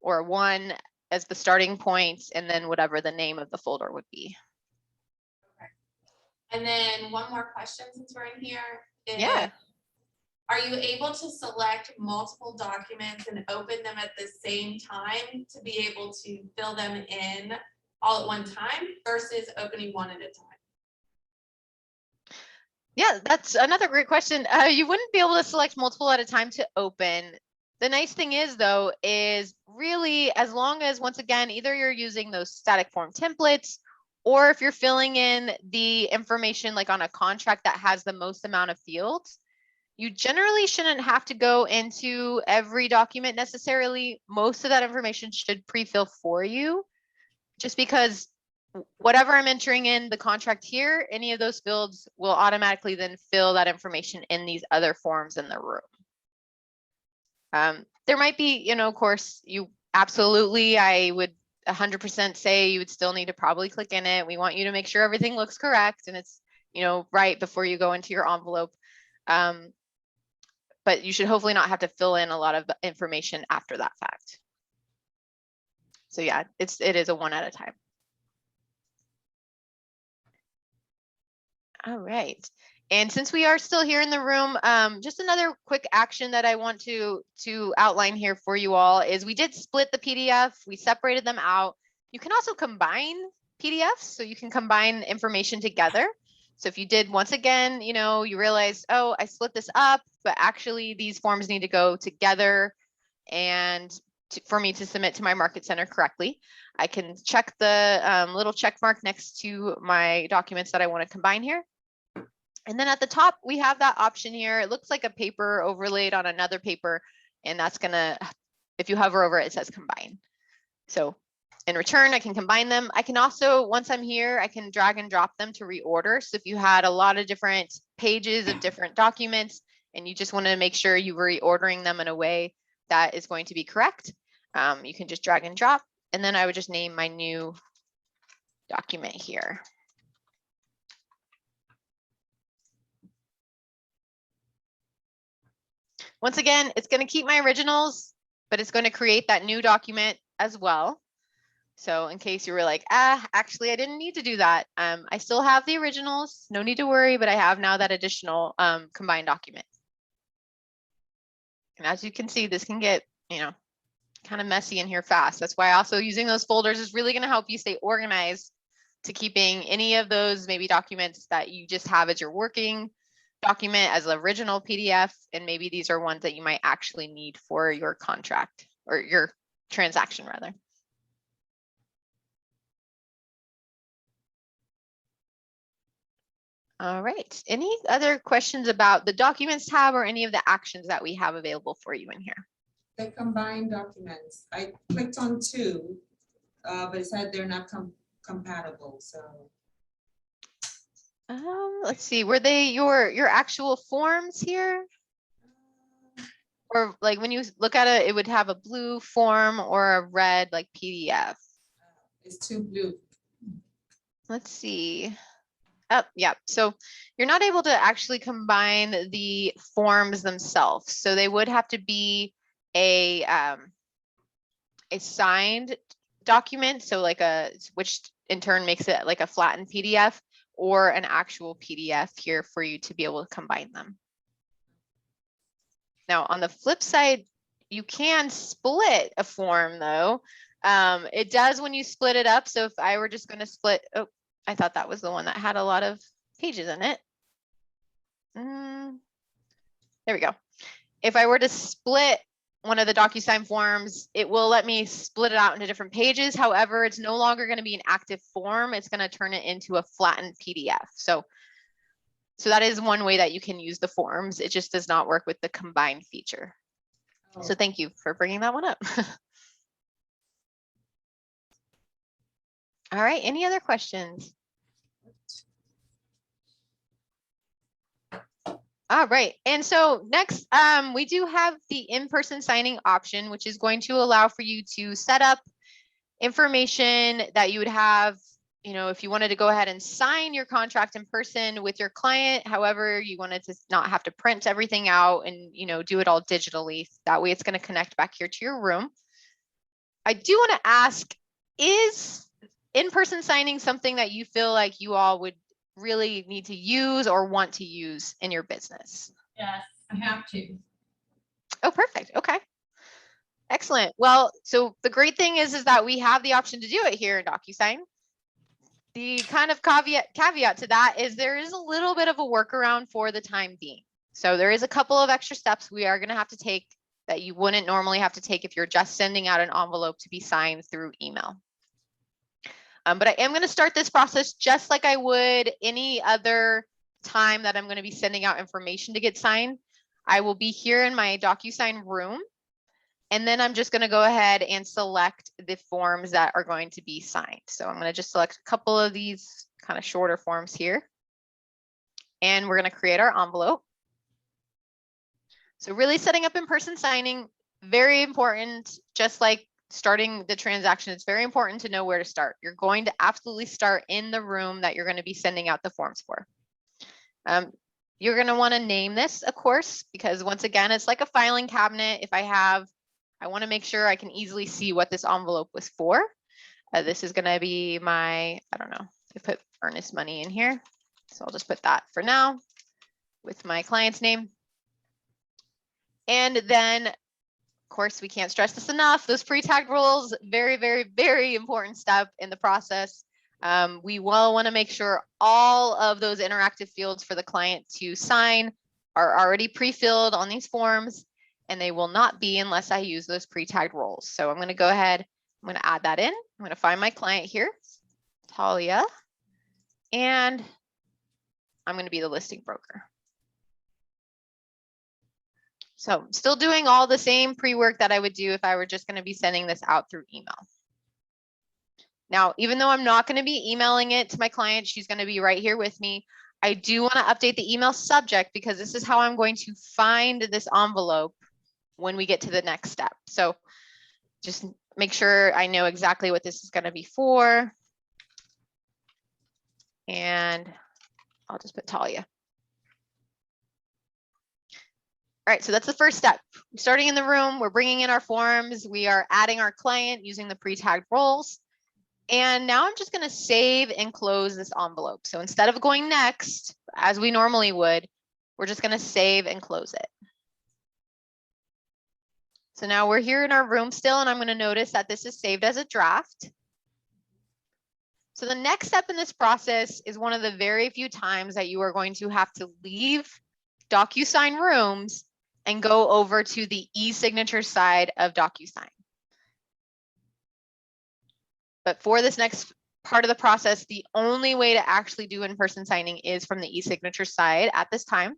or a 1 as the starting point, and then whatever the name of the folder would be. And then one more question since we're in here. Yeah. Are you able to select multiple documents and open them at the same time to be able to fill them in all at one time versus opening one at a time? Yeah, that's another great question. You wouldn't be able to select multiple at a time to open. The nice thing is though, is really as long as once again, either you're using those static form templates, or if you're filling in the information like on a contract that has the most amount of fields, you generally shouldn't have to go into every document necessarily. Most of that information should pre-fill for you, just because whatever I'm entering in the contract here, any of those fields will automatically then fill that information in these other forms in the room. There might be, of course, you absolutely, I would 100% say you would still need to probably click in it. We want you to make sure everything looks correct and it's, right before you go into your envelope. But you should hopefully not have to fill in a lot of information after that fact. So yeah, it is a 1 at a time. All right. And since we are still here in the room, just another quick action that I want to outline here for you all is we did split the PDF. We separated them out. You can also combine PDFs, so you can combine information together. So if you did, once again, you realize, oh, I split this up, but actually these forms need to go together and for me to submit to my market center correctly, I can check the little check mark next to my documents that I want to combine here. And then at the top, we have that option here. It looks like a paper overlaid on another paper, and that's gonna, if you hover over it, it says combine. So in return, I can combine them. I can also, once I'm here, I can drag and drop them to reorder. So if you had a lot of different pages of different documents and you just want to make sure you were reordering them in a way that is going to be correct, you can just drag and drop. And then I would just name my new document here. Once again, it's going to keep my originals, but it's going to create that new document as well. So in case you were like, actually, I didn't need to do that. I still have the originals, no need to worry, but I have now that additional combined document. And as you can see, this can get, kind of messy in here fast. That's why also using those folders is really going to help you stay organized to keeping any of those maybe documents that you just have as your working document as an original PDF. And maybe these are ones that you might actually need for your contract or your transaction rather. All right. Any other questions about the documents tab or any of the actions that we have available for you in here? The combined documents, I clicked on 2, but it said they're not compatible, so. Let's see, were they your actual forms here? Or like when you look at it, it would have a blue form or a red like PDF. It's 2 blue. Let's see. Oh, yeah. So you're not able to actually combine the forms themselves. So they would have to be a signed document. So like which in turn makes it like a flattened PDF or an actual PDF here for you to be able to combine them. Now on the flip side, you can split a form though. It does when you split it up. So if I were just going to split, oh, I thought that was the one that had a lot of pages in it. There we go. If I were to split one of the DocuSign forms, it will let me split it out into different pages. However, it's no longer going to be an active form. It's going to turn it into a flattened PDF. So that is one way that you can use the forms. It just does not work with the combined feature. So thank you for bringing that one up. All right, any other questions? All right, and so next, we do have the in-person signing option, which is going to allow for you to set up information that you would have, you know, if you wanted to go ahead and sign your contract in person with your client. However, you wanted to not have to print everything out and, you know, do it all digitally. That way it's going to connect back here to your room. I do want to ask, is in-person signing something that you feel like you all would really need to use or want to use in your business? Yes. I have to. Oh, perfect. Okay. Excellent. Well, so the great thing is that we have the option to do it here in DocuSign. The kind of caveat to that is there is a little bit of a workaround for the time being. So there is a couple of extra steps we are going to have to take that you wouldn't normally have to take if you're just sending out an envelope to be signed through email. But I am going to start this process just like I would any other time that I'm going to be sending out information to get signed. I will be here in my DocuSign room, and then I'm just going to go ahead and select the forms that are going to be signed. So I'm going to just select a couple of these kind of shorter forms here, and we're going to create our envelope. So really setting up in-person signing, very important, just like starting the transaction, it's very important to know where to start. You're going to absolutely start in the room that you're going to be sending out the forms for. You're going to want to name this, of course, because once again, it's like a filing cabinet. If I want to make sure I can easily see what this envelope was for. This is going to be my, I don't know, I put earnest money in here. So I'll just put that for now with my client's name. And then, of course, we can't stress this enough. Those pre-tagged rules, very, very, very important step in the process. We will want to make sure all of those interactive fields for the client to sign are already pre-filled on these forms, and they will not be unless I use those pre-tagged roles. So I'm going to go ahead, I'm going to add that in. I'm going to find my client here, Talia, and I'm going to be the listing broker. So still doing all the same pre-work that I would do if I were just going to be sending this out through email. Now, even though I'm not going to be emailing it to my client, she's going to be right here with me. I do want to update the email subject because this is how I'm going to find this envelope when we get to the next step. So just make sure I know exactly what this is going to be for. And I'll just put Talia. All right, so that's the first step. Starting in the room, we're bringing in our forms. We are adding our client using the pre-tagged roles. And now I'm just going to save and close this envelope. So instead of going next, as we normally would, we're just going to save and close it. So now we're here in our room still, and I'm going to notice that this is saved as a draft. So the next step in this process is one of the very few times that you are going to have to leave DocuSign rooms and go over to the e-signature side of DocuSign. But for this next part of the process, the only way to actually do in-person signing is from the e-signature side at this time.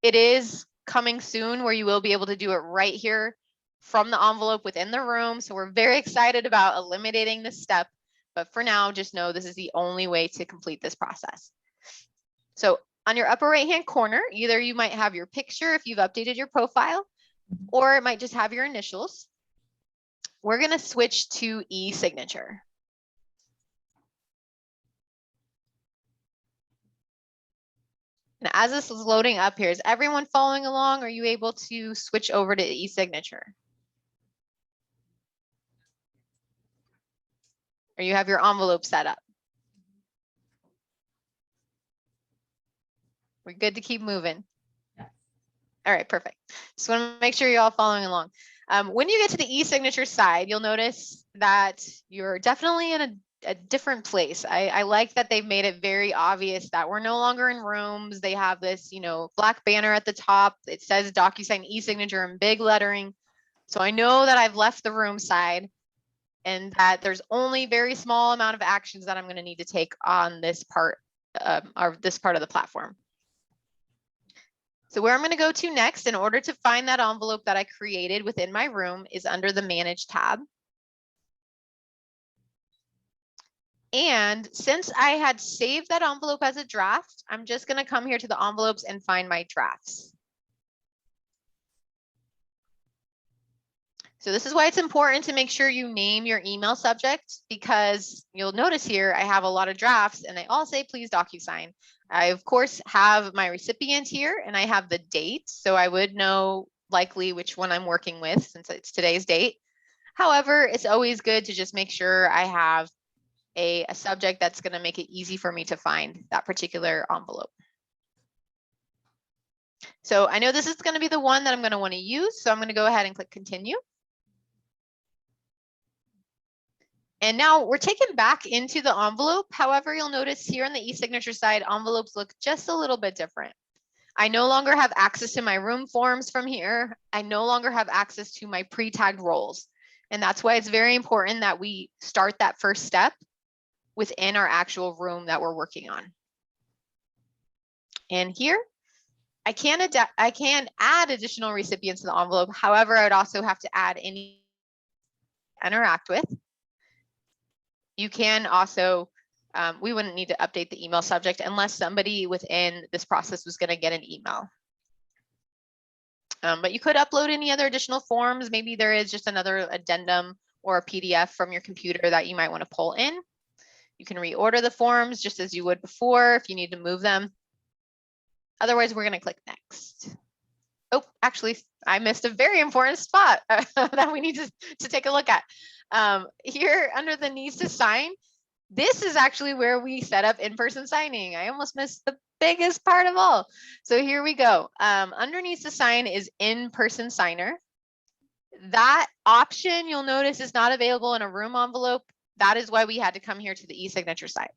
It is coming soon where you will be able to do it right here from the envelope within the room. So we're very excited about eliminating this step. But for now, just know this is the only way to complete this process. So on your upper right-hand corner, either you might have your picture if you've updated your profile, or it might just have your initials. We're going to switch to e-signature. And as this is loading up here, is everyone following along? Are you able to switch over to e-signature? Or you have your envelope set up? We're good to keep moving. Yes. All right, perfect. Just want to make sure you're all following along. When you get to the e-signature side, you'll notice that you're definitely in a different place. I like that they've made it very obvious that we're no longer in rooms. They have this, black banner at the top. It says DocuSign e-signature in big lettering. So I know that I've left the room side and that there's only very small amount of actions that I'm going to need to take on this part of the platform. So where I'm going to go to next in order to find that envelope that I created within my room is under the Manage tab. And since I had saved that envelope as a draft, I'm just going to come here to the envelopes and find my drafts. So this is why it's important to make sure you name your email subject, because you'll notice here I have a lot of drafts and they all say please DocuSign. I of course have my recipient here and I have the date, so I would know likely which one I'm working with since it's today's date. However, it's always good to just make sure I have a subject that's going to make it easy for me to find that particular envelope. So I know this is going to be the one that I'm going to want to use, so I'm going to go ahead and click continue. And now we're taken back into the envelope. However, you'll notice here on the e-signature side, envelopes look just a little bit different. I no longer have access to my room forms from here. I no longer have access to my pre-tagged roles. And that's why it's very important that we start that first step within our actual room that we're working on. And here, I can add additional recipients to the envelope. However, I would also have to add any interact with. You can also, we wouldn't need to update the email subject unless somebody within this process was going to get an email. But you could upload any other additional forms. Maybe there is just another addendum or a PDF from your computer that you might want to pull in. You can reorder the forms just as you would before if you need to move them. Otherwise, we're going to click next. Oh, actually, I missed a very important spot that we need to take a look at. Here under the needs to sign, this is actually where we set up in-person signing. I almost missed the biggest part of all. So here we go. Under needs to sign is in-person signer. That option you'll notice is not available in a room envelope. That is why we had to come here to the e-signature side.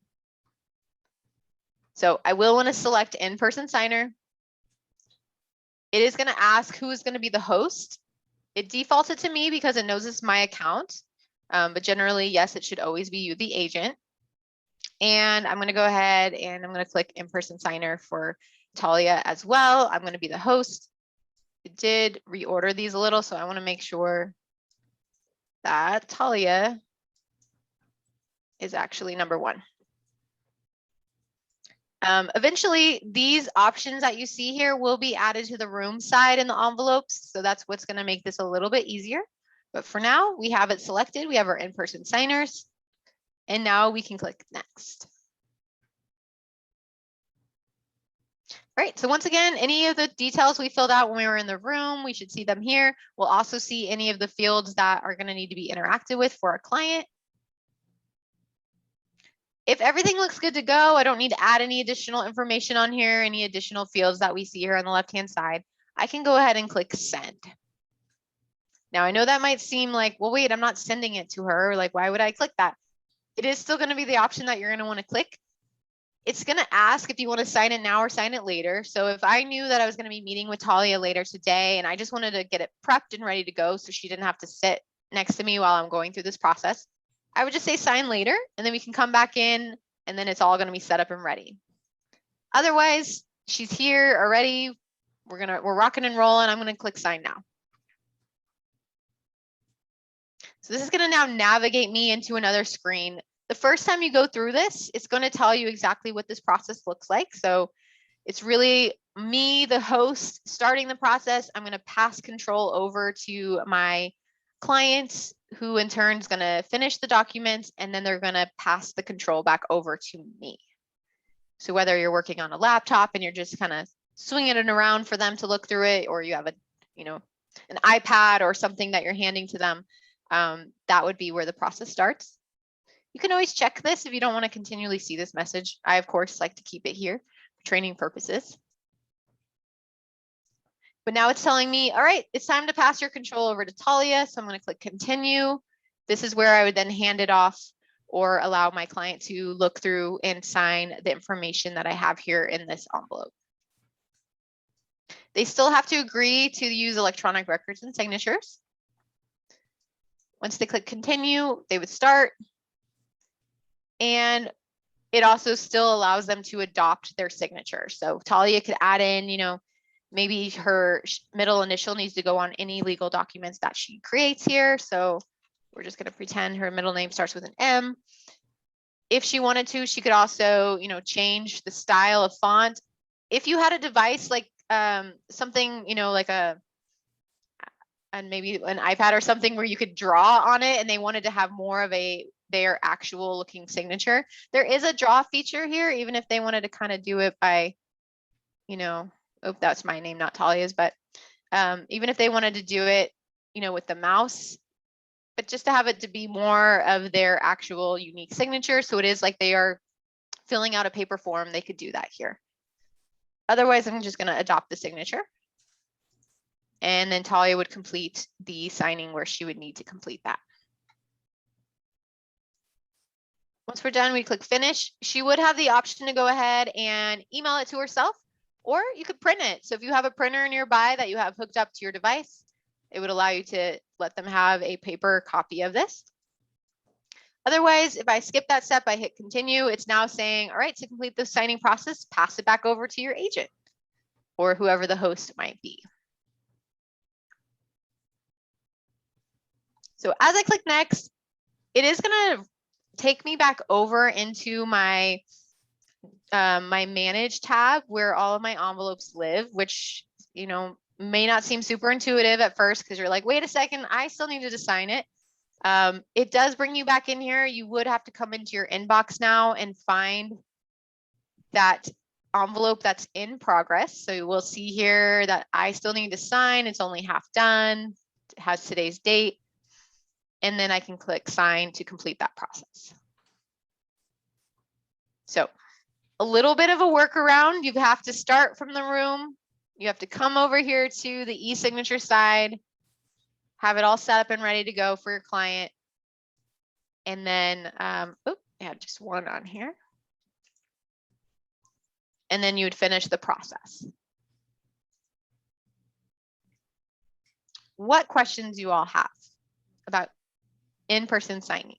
So I will want to select in-person signer. It is going to ask who is going to be the host. It defaulted to me because it knows it's my account. But generally, yes, it should always be you, the agent. And I'm going to go ahead and I'm going to click in-person signer for Talia as well. I'm going to be the host. It did reorder these a little, so I want to make sure that Talia is actually number one. Eventually, these options that you see here will be added to the room side in the envelopes. So that's what's going to make this a little bit easier. But for now, we have it selected. We have our in-person signers. And now we can click next. Right, so once again, any of the details we filled out when we were in the room, we should see them here. We'll also see any of the fields that are going to need to be interacted with for our client. If everything looks good to go, I don't need to add any additional information on here, any additional fields that we see here on the left-hand side. I can go ahead and click send. Now, I know that might seem like, well, wait, I'm not sending it to her. Like, why would I click that? It is still going to be the option that you're going to want to click. It's going to ask if you want to sign it now or sign it later. So if I knew that I was going to be meeting with Talia later today and I just wanted to get it prepped and ready to go so she didn't have to sit next to me while I'm going through this process, I would just say sign later and then we can come back in and then it's all going to be set up and ready. Otherwise, she's here already. We're rocking and rolling. I'm going to click sign now. So this is going to now navigate me into another screen. The first time you go through this, it's going to tell you exactly what this process looks like. So it's really me, the host, starting the process. I'm going to pass control over to my client, who in turn is going to finish the documents, and then they're going to pass the control back over to me. So whether you're working on a laptop and you're just kind of swinging it around for them to look through it, or you have an iPad or something that you're handing to them, that would be where the process starts. You can always check this if you don't want to continually see this message. I, of course, like to keep it here for training purposes. But now it's telling me, all right, it's time to pass your control over to Talia. So I'm going to click continue. This is where I would then hand it off or allow my client to look through and sign the information that I have here in this envelope. They still have to agree to use electronic records and signatures. Once they click continue, they would start. And it also still allows them to adopt their signature. So Talia could add in, you know, maybe her middle initial needs to go on any legal documents that she creates here. So we're just going to pretend her middle name starts with an M. If she wanted to, she could also, you know, change the style of font. If you had a device like something, you know, like and maybe an iPad or something where you could draw on it and they wanted to have more of their actual looking signature, there is a draw feature here, even if they wanted to kind of do it by, you know, oh, that's my name, not Talia's, but even if they wanted to do it, you know, with the mouse, but just to have it to be more of their actual unique signature. So it is like they are filling out a paper form, they could do that here. Otherwise, I'm just going to adopt the signature. And then Talia would complete the signing where she would need to complete that. Once we're done, we click finish. She would have the option to go ahead and email it to herself, or you could print it. So if you have a printer nearby that you have hooked up to your device, it would allow you to let them have a paper copy of this. Otherwise, if I skip that step, I hit continue, it's now saying, all right, to complete the signing process, pass it back over to your agent or whoever the host might be. So as I click next, it is going to take me back over into my my manage tab where all of my envelopes live, which, you know, may not seem super intuitive at first because you're like, wait a second, I still needed to sign it. It does bring you back in here. You would have to come into your inbox now and find that envelope that's in progress. So you will see here that I still need to sign. It's only half done. It has today's date. And then I can click sign to complete that process. So a little bit of a workaround. You have to start from the room. You have to come over here to the e-signature side, have it all set up and ready to go for your client. And then, I had just one on here. And then you would finish the process. What questions do you all have about in-person signing?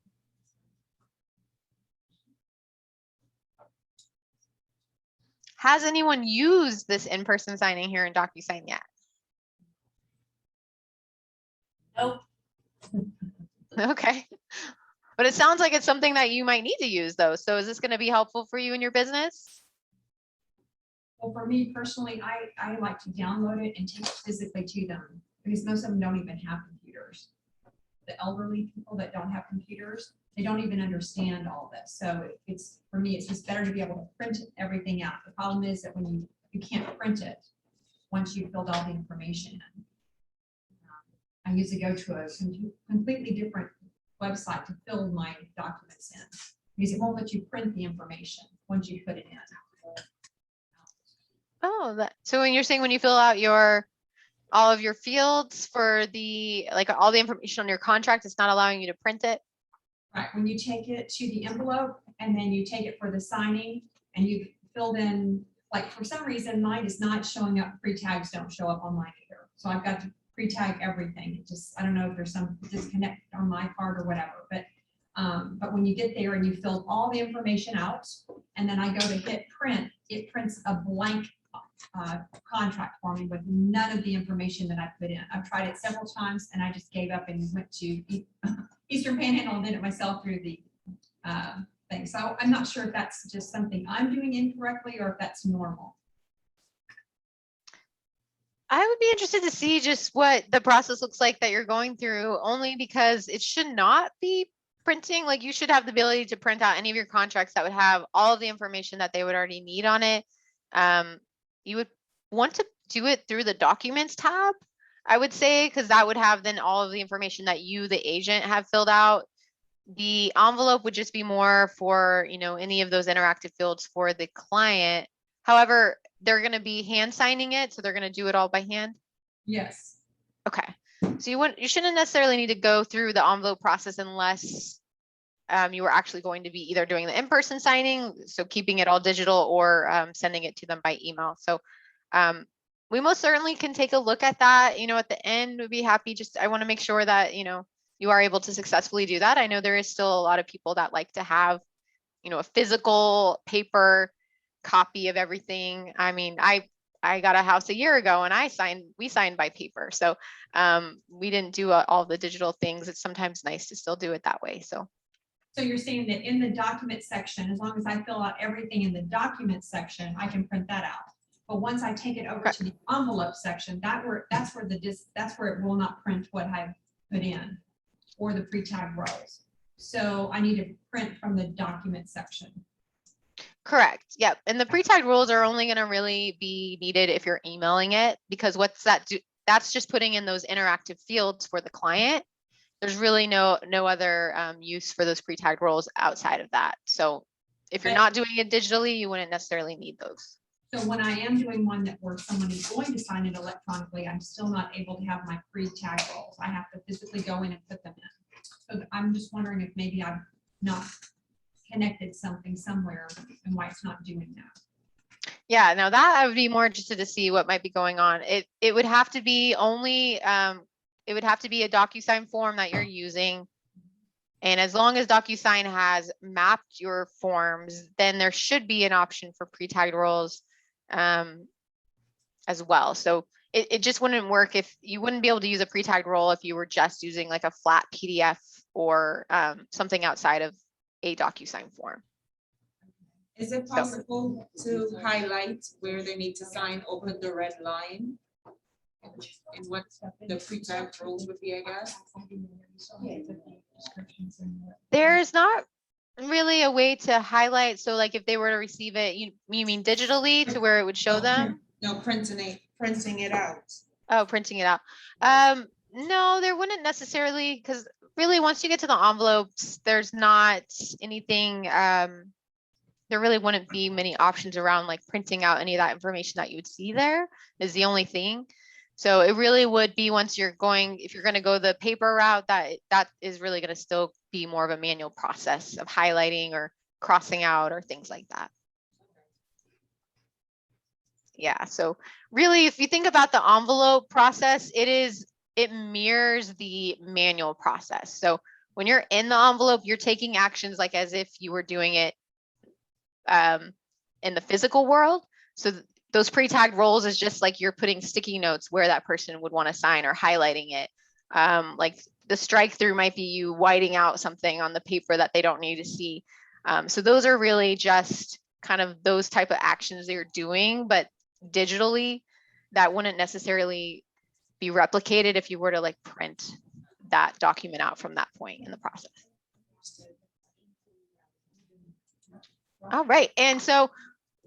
Has anyone used this in-person signing here in DocuSign yet? Nope. Okay. But it sounds like it's something that you might need to use though. So is this going to be helpful for you in your business? Well, for me personally, I like to download it and take it physically to them because most of them don't even have computers. The elderly people that don't have computers, they don't even understand all this. So it's, for me, it's just better to be able to print everything out. The problem is that when you can't print it once you've filled all the information in. I usually go to a completely different website to fill my documents in because it won't let you print the information once you put it in. Oh, so when you're saying when you fill out all of your fields for the, like all the information on your contract, it's not allowing you to print it? Right, when you take it to the envelope and then you take it for the signing and you've filled in, like for some reason, mine is not showing up, pre-tags don't show up on mine either. So I've got to pre-tag everything. It just, I don't know if there's some disconnect on my part or whatever, but when you get there and you filled all the information out and then I go to hit print, it prints a blank contract for me with none of the information that I put in. I've tried it several times and I just gave up and went to Eastern Panhandle and did it myself through the thing. So I'm not sure if that's just something I'm doing incorrectly or if that's normal. I would be interested to see just what the process looks like that you're going through, only because it should not be printing. Like you should have the ability to print out any of your contracts that would have all of the information that they would already need on it. You would want to do it through the documents tab, I would say, because that would have then all of the information that you, the agent, have filled out. The envelope would just be more for, you know, any of those interactive fields for the client. However, they're going to be hand signing it, so they're going to do it all by hand. Yes. Okay, so you shouldn't necessarily need to go through the envelope process unless you were actually going to be either doing the in-person signing, so keeping it all digital, or sending it to them by email. So we most certainly can take a look at that. At the end, we'd be happy. I want to make sure that, you are able to successfully do that. I know there is still a lot of people that like to have, a physical paper copy of everything. I mean, I got a house a year ago and we signed by paper. So we didn't do all the digital things. It's sometimes nice to still do it that way. So You're saying that in the document section, as long as I fill out everything in the document section, I can print that out. But once I take it over to the envelope section, that's where it will not print what I've put in, or the pre-tag rows. So I need to print from the document section. correct. Yep. And the pre-tagged rules are only going to really be needed if you're emailing it, because what's that do? That's just putting in those interactive fields for the client. There's really no other use for those pre-tagged roles outside of that. So if you're not doing it digitally, you wouldn't necessarily need those. So when I am doing one where someone is going to sign it electronically, I'm still not able to have my pre-tag roles. I have to physically go in and put them in. So I'm just wondering if maybe I've not connected something somewhere and why it's not doing that. Yeah, now that I would be more interested to see what might be going on. It would have to be only, it would have to be a DocuSign form that you're using. And as long as DocuSign has mapped your forms, then there should be an option for pre-tagged roles as well. So it just wouldn't work if you wouldn't be able to use a pre-tagged role if you were just using like a flat PDF or something outside of a DocuSign form. Is it possible to highlight where they need to sign, open the red line? And what the pre-tag rules would be, I guess? There's not really a way to highlight. So like if they were to receive it, you mean digitally to where it would show them? No, printing it out. Oh, printing it out. No, there wouldn't necessarily, because really once you get to the envelopes, there's not anything, there really wouldn't be many options around like printing out any of that information that you would see there is the only thing. So it really would be once you're going, if you're going to go the paper route, that is really going to still be more of a manual process of highlighting or crossing out or things like that. Yeah, so really, if you think about the envelope process, it mirrors the manual process. So when you're in the envelope, you're taking actions like as if you were doing it in the physical world. So those pre-tagged roles is just like you're putting sticky notes where that person would want to sign or highlighting it. Like the strike through might be you whiting out something on the paper that they don't need to see. So those are really just kind of those type of actions they're doing, but digitally that wouldn't necessarily be replicated if you were to like print that document out from that point in the process. All right, and so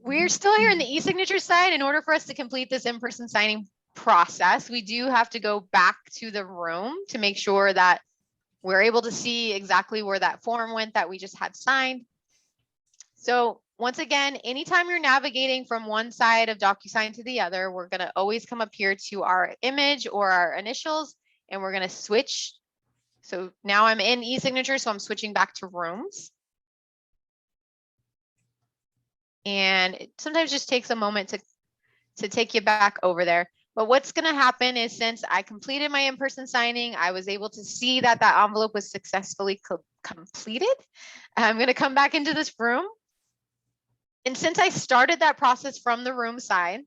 we're still here in the e-signature side. In order for us to complete this in-person signing process, we do have to go back to the room to make sure that we're able to see exactly where that form went that we just had signed. So once again, anytime you're navigating from one side of DocuSign to the other, we're going to always come up here to our image or our initials, and we're going to switch. So now I'm in e-signature, so I'm switching back to rooms. And it sometimes just takes a moment to take you back over there. But what's going to happen is since I completed my in-person signing, I was able to see that that envelope was successfully completed. I'm going to come back into this room. And since I started that process from the room side,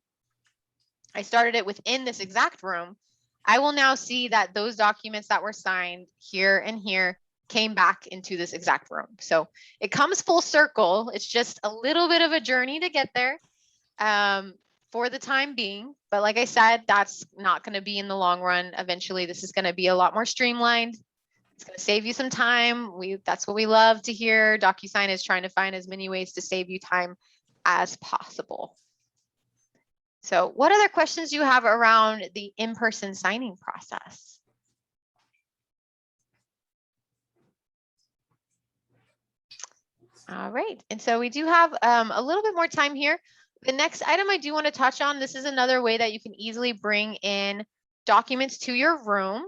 I started it within this exact room, I will now see that those documents that were signed here and here came back into this exact room. So it comes full circle. It's just a little bit of a journey to get there for the time being. But like I said, that's not going to be in the long run. Eventually, this is going to be a lot more streamlined. It's going to save you some time. That's what we love to hear. DocuSign is trying to find as many ways to save you time as possible. So what other questions do you have around the in-person signing process? All right, and so we do have a little bit more time here. The next item I do want to touch on, this is another way that you can easily bring in documents to your room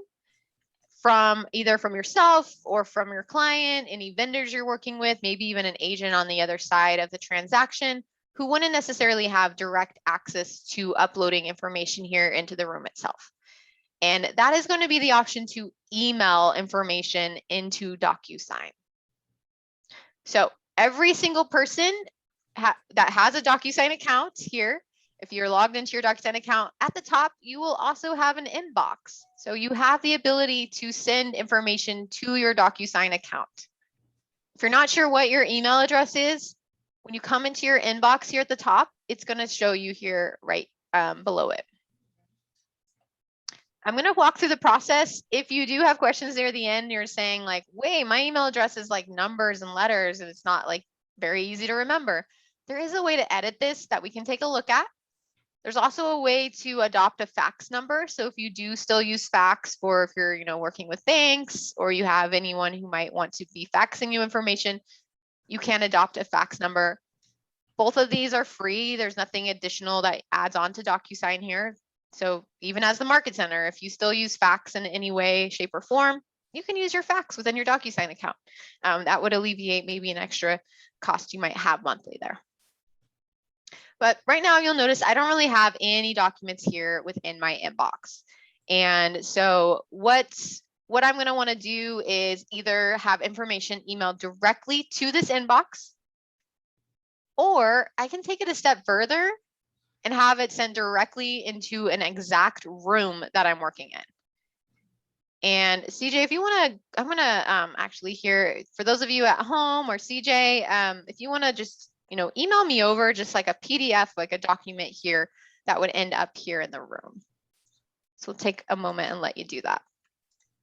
from either from yourself or from your client, any vendors you're working with, maybe even an agent on the other side of the transaction who wouldn't necessarily have direct access to uploading information here into the room itself. And that is going to be the option to email information into DocuSign. So every single person that has a DocuSign account here, if you're logged into your DocuSign account, at the top, you will also have an inbox. So you have the ability to send information to your DocuSign account. If you're not sure what your email address is, when you come into your inbox here at the top, it's going to show you here right below it. I'm going to walk through the process. If you do have questions near the end, you're saying like, wait, my email address is like numbers and letters, and it's not like very easy to remember. There is a way to edit this that we can take a look at. There's also a way to adopt a fax number. So if you do still use fax for if you're, working with banks or you have anyone who might want to be faxing you information, you can adopt a fax number. Both of these are free. There's nothing additional that adds on to DocuSign here. So even as the market center, if you still use fax in any way, shape, or form, you can use your fax within your DocuSign account. That would alleviate maybe an extra cost you might have monthly there. But right now you'll notice I don't really have any documents here within my inbox. And so what I'm going to want to do is either have information emailed directly to this inbox, or I can take it a step further and have it sent directly into an exact room that I'm working in. And CJ, if you want to, I'm going to actually here, for those of you at home or CJ, if you want to just, email me over just like a PDF, like a document here that would end up here in the room. So we'll take a moment and let you do that.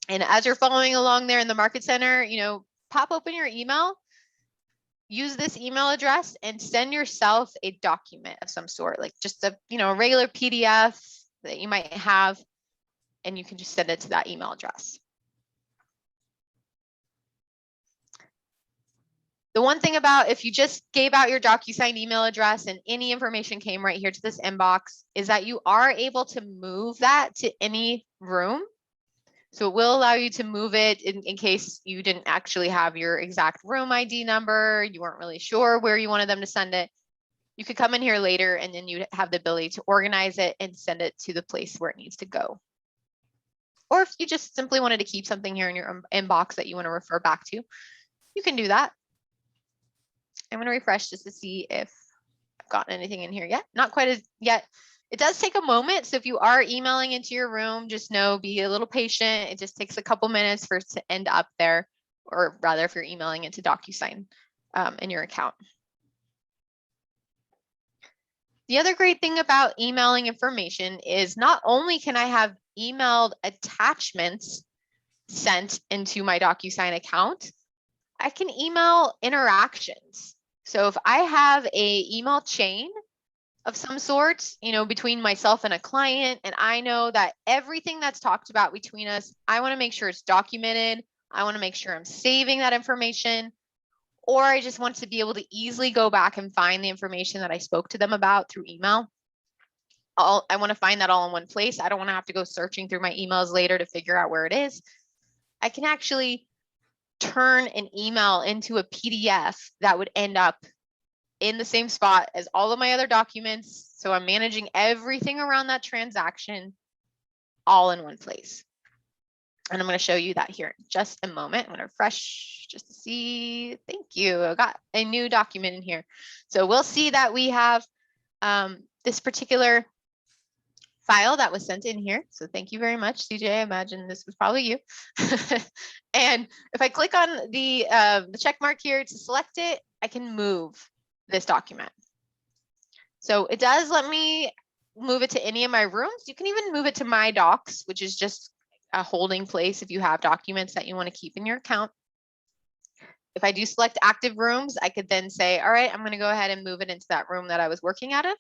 And as you're following along there in the Market Center, pop open your email, use this email address and send yourself a document of some sort, like just a, regular PDF that you might have, and you can just send it to that email address. The one thing about if you just gave out your DocuSign email address and any information came right here to this inbox is that you are able to move that to any room. So it will allow you to move it in case you didn't actually have your exact room ID number, you weren't really sure where you wanted them to send it. You could come in here later and then you have the ability to organize it and send it to the place where it needs to go. Or if you just simply wanted to keep something here in your inbox that you want to refer back to, you can do that. I'm going to refresh just to see if I've gotten anything in here yet. Not quite as yet. It does take a moment. So if you are emailing into your room, just know, be a little patient. It just takes a couple minutes for it to end up there, or rather if you're emailing into DocuSign in your account. The other great thing about emailing information is not only can I have emailed attachments sent into my DocuSign account, I can email interactions. So if I have a email chain of some sort, between myself and a client, and I know that everything that's talked about between us, I want to make sure it's documented. I want to make sure I'm saving that information, or I just want to be able to easily go back and find the information that I spoke to them about through email. I want to find that all in one place. I don't want to have to go searching through my emails later to figure out where it is. I can actually turn an email into a PDF that would end up in the same spot as all of my other documents. So I'm managing everything around that transaction all in one place. And I'm going to show you that here in just a moment. I'm going to refresh just to see. Thank you. I got a new document in here. So we'll see that we have this particular file that was sent in here. So thank you very much, CJ. I imagine this was probably you. And if I click on the check mark here to select it, I can move this document. So it does let me move it to any of my rooms. You can even move it to My Docs, which is just a holding place if you have documents that you want to keep in your account. If I do select active rooms, I could then say, all right, I'm going to go ahead and move it into that room that I was working out of.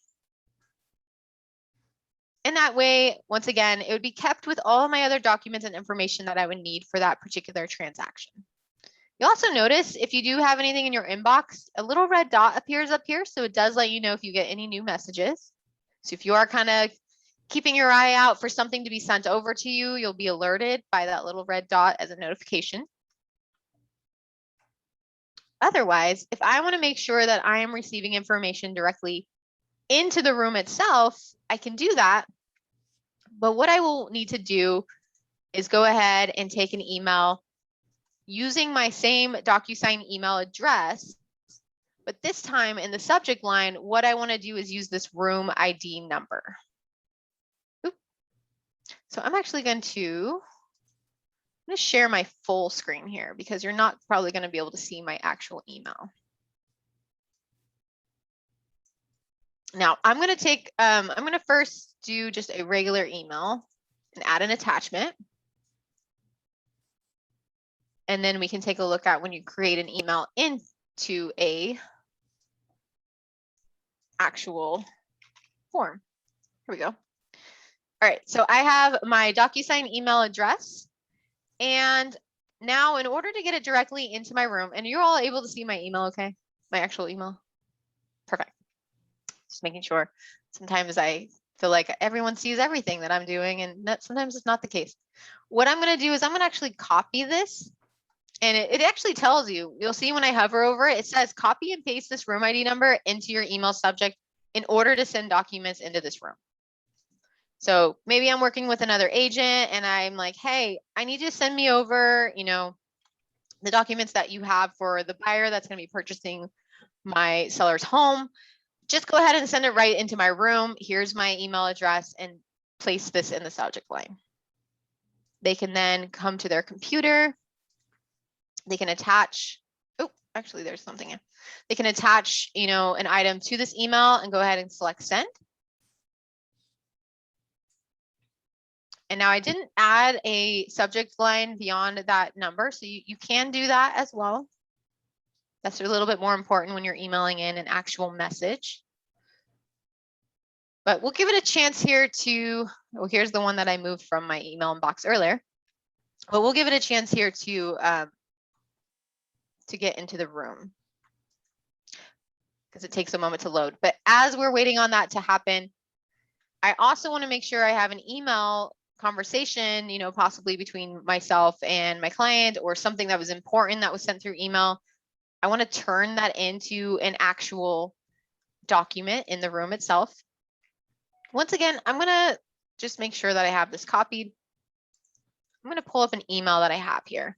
And that way, once again, it would be kept with all of my other documents and information that I would need for that particular transaction. You'll also notice if you do have anything in your inbox, a little red dot appears up here. So it does let you know if you get any new messages. So if you are kind of keeping your eye out for something to be sent over to you. You'll be alerted by that little red dot as a notification. Otherwise, if I want to make sure that I am receiving information directly into the room itself, I can do that. But what I will need to do is go ahead and take an email using my same DocuSign email address. But this time in the subject line, what I want to do is use this room ID number. Oop. So I'm actually going to share my full screen here because you're not probably going to be able to see my actual email. Now I'm going to first do just a regular email and add an attachment. And then we can take a look at when you create an email into a actual form. Here we go. All right, so I have my DocuSign email address. And now in order to get it directly into my room, and you're all able to see my email, okay? My actual email. Perfect. Just making sure. Sometimes I feel like everyone sees everything that I'm doing, and sometimes it's not the case. What I'm going to do is I'm going to actually copy this. And it actually tells you, you'll see when I hover over it, it says copy and paste this room ID number into your email subject in order to send documents into this room. So maybe I'm working with another agent and I'm like, hey, I need you to send me over, you know, the documents that you have for the buyer that's going to be purchasing my seller's home. Just go ahead and send it right into my room. Here's my email address and place this in the subject line. They can then come to their computer. They can attach, oh, actually there's something in. They can attach, you know, an item to this email and go ahead and select send. And now I didn't add a subject line beyond that number, so you can do that as well. That's a little bit more important when you're emailing in an actual message. But we'll give it a chance here to, well, here's the one that I moved from my email inbox earlier. But we'll give it a chance here to get into the room because it takes a moment to load. But as we're waiting on that to happen, I also want to make sure I have an email conversation, you know, possibly between myself and my client or something that was important that was sent through email. I want to turn that into an actual document in the room itself. Once again, I'm going to just make sure that I have this copied. I'm going to pull up an email that I have here.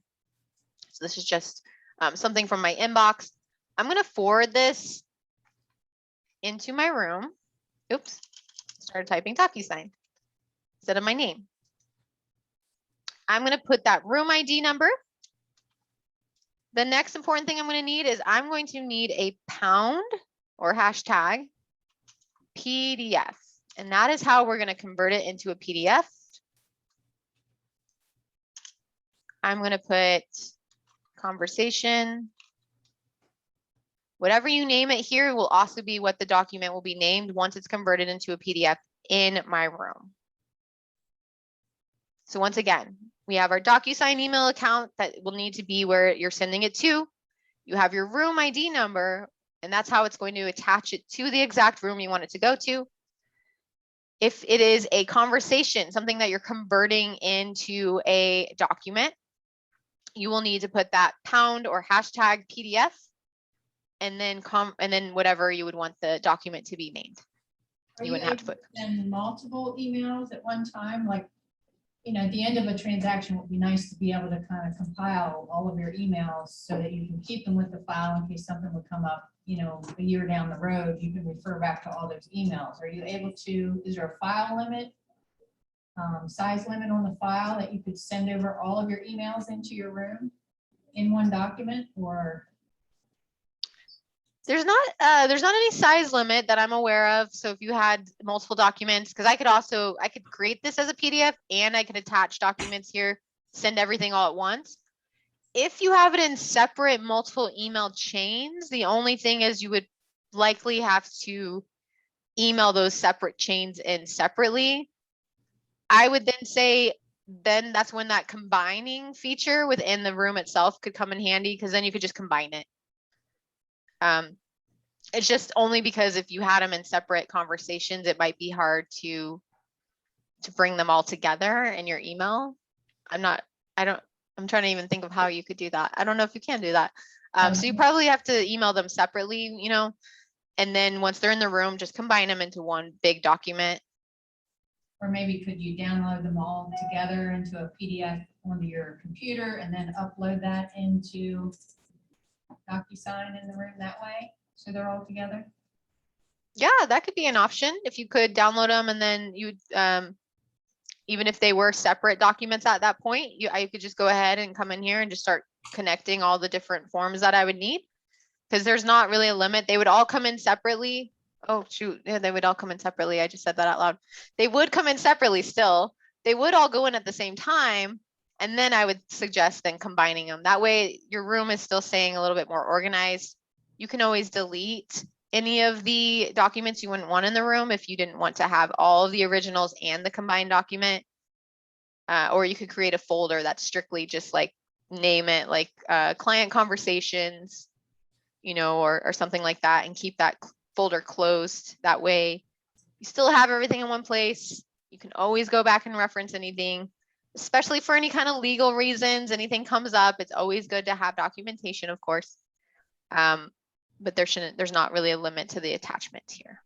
So this is just something from my inbox. I'm going to forward this into my room. Oops, started typing DocuSign instead of my name. I'm going to put that room ID number. The next important thing I'm going to need is I'm going to need a pound or hashtag PDF. And that is how we're going to convert it into a PDF. I'm going to put conversation. Whatever you name it here will also be what the document will be named once it's converted into a PDF in my room. So once again, we have our DocuSign email account that will need to be where you're sending it to. You have your room ID number, and that's how it's going to attach it to the exact room you want it to go to. If it is a conversation, something that you're converting into a document, you will need to put that pound or hashtag PDF and then whatever you would want the document to be named. Are You wouldn't have to put. send multiple emails at one time? Like, you know, at the end of a transaction, it would be nice to be able to kind of compile all of your emails so that you can keep them with the file in case something would come up, you know, a year down the road. You can refer back to all those emails. Are you able to, is there a file limit, size limit on the file that you could send over all of your emails into your room in one document, or? There's not any size limit that I'm aware of. So if you had multiple documents, because I could create this as a PDF and I could attach documents here, send everything all at once. If you have it in separate multiple email chains, the only thing is you would likely have to email those separate chains in separately. I would then say, then that's when that combining feature within the room itself could come in handy, because then you could just combine it. It's just only because if you had them in separate conversations, it might be hard to to bring them all together in your email. I'm trying to even think of how you could do that. I don't know if you can do that. So you probably have to email them separately, you know, and then once they're in the room, just combine them into one big document. Or maybe could you download them all together into a PDF onto your computer and then upload that into DocuSign in the room that way? So they're all together? Yeah, that could be an option. If you could download them and then you would, even if they were separate documents at that point, I could just go ahead and come in here and just start connecting all the different forms that I would need. Because there's not really a limit. They would all come in separately. Oh, shoot. Yeah, they would all come in separately. I just said that out loud. They would come in separately still. They would all go in at the same time. And then I would suggest then combining them. That way your room is still staying a little bit more organized. You can always delete any of the documents you wouldn't want in the room if you didn't want to have all of the originals and the combined document. Or you could create a folder that's strictly just like name it like client conversations, you know, or something like that, and keep that folder closed. That way you still have everything in one place. You can always go back and reference anything, especially for any kind of legal reasons. Anything comes up, it's always good to have documentation, of course. But there's not really a limit to the attachment here.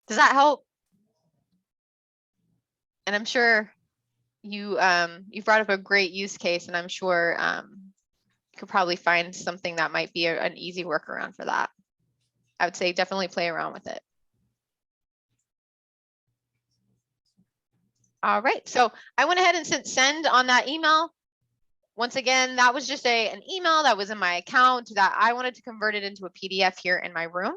Does that help? And I'm sure you brought up a great use case, and I'm sure you could probably find something that might be an easy workaround for that. I would say definitely play around with it. All right, so I went ahead and send on that email. Once again, that was just an email that was in my account that I wanted to convert it into a PDF here in my room.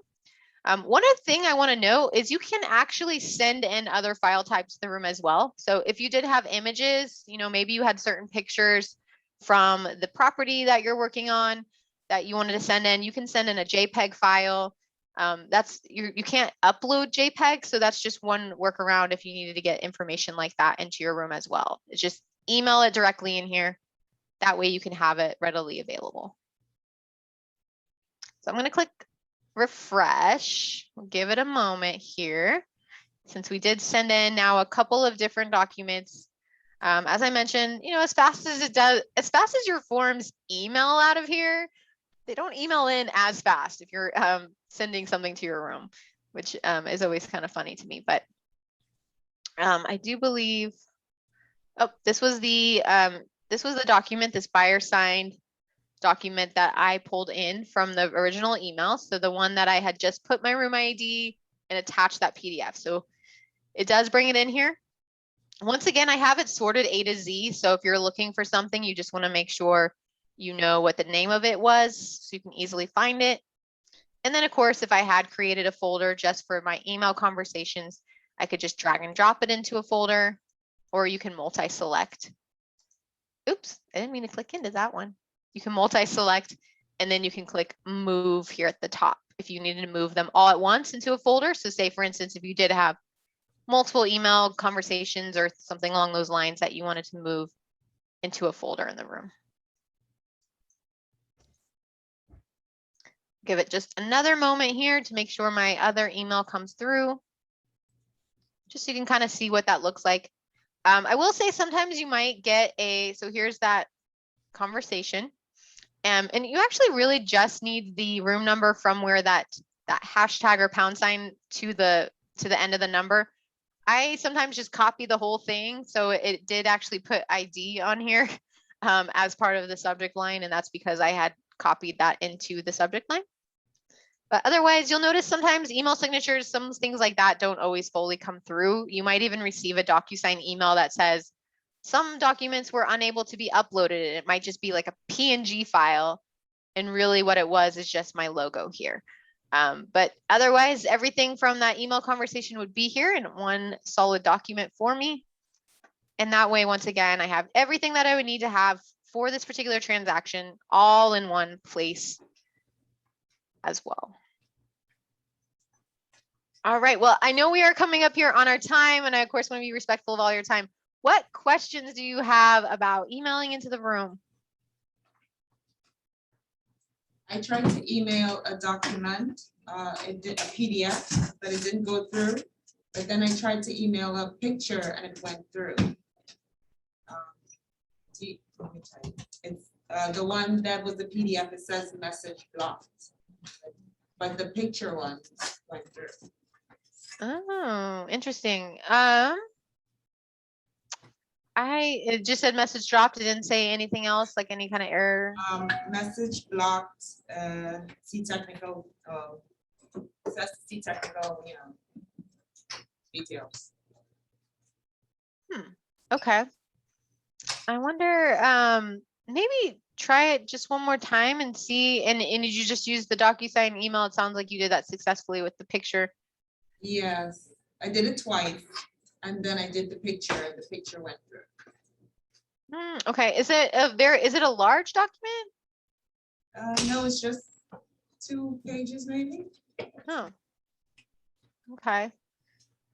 One other thing I want to note is you can actually send in other file types to the room as well. So if you did have images, you know, maybe you had certain pictures from the property that you're working on that you wanted to send in, you can send in a JPEG file. You can't upload JPEG, so that's just one workaround if you needed to get information like that into your room as well. It's just email it directly in here. That way you can have it readily available. So I'm going to click refresh. We'll give it a moment here. Since we did send in now a couple of different documents, as I mentioned, you know, as fast as your forms email out of here, they don't email in as fast if you're sending something to your room, which is always kind of funny to me. But I do believe, oh, this was the document, this buyer signed document that I pulled in from the original email. So the one that I had just put my room ID and attached that PDF. So it does bring it in here. Once again, I have it sorted A to Z. So if you're looking for something, you just want to make sure you know what the name of it was so you can easily find it. And then of course, if I had created a folder just for my email conversations, I could just drag and drop it into a folder, or you can multi-select. Oops, I didn't mean to click into that one. You can multi-select and then you can click move here at the top if you needed to move them all at once into a folder. So say, for instance, if you did have multiple email conversations or something along those lines that you wanted to move into a folder in the room. Give it just another moment here to make sure my other email comes through, just so you can kind of see what that looks like. I will say sometimes you might get so here's that conversation. And you actually really just need the room number from where that hashtag or # to the end of the number. I sometimes just copy the whole thing. So it did actually put ID on here as part of the subject line. And that's because I had copied that into the subject line. But otherwise, you'll notice sometimes email signatures, some things like that don't always fully come through. You might even receive a DocuSign email that says some documents were unable to be uploaded. It might just be like a PNG file. And really what it was is just my logo here. But otherwise, everything from that email conversation would be here in one solid document for me. And that way, once again, I have everything that I would need to have for this particular transaction all in one place as well. All right, well, I know we are coming up here on our time, and I, of course, want to be respectful of all your time. What questions do you have about emailing into the room? I tried to email a document, a PDF, but it didn't go through. But then I tried to email a picture and it went through. Let me tell you. It's the one that was the PDF, it says message blocked. But the picture one went through. Oh, interesting. It just said message dropped. It didn't say anything else, like any kind of error. Message blocked, see technical, says see technical, details. Okay. I wonder, maybe try it just one more time and see. And did you just use the DocuSign email? It sounds like you did that successfully with the picture. Yes, I did it twice, and then I did the picture, and the picture went through. Okay. Is it a large document? No, it's just 2 pages, maybe. Oh. Okay.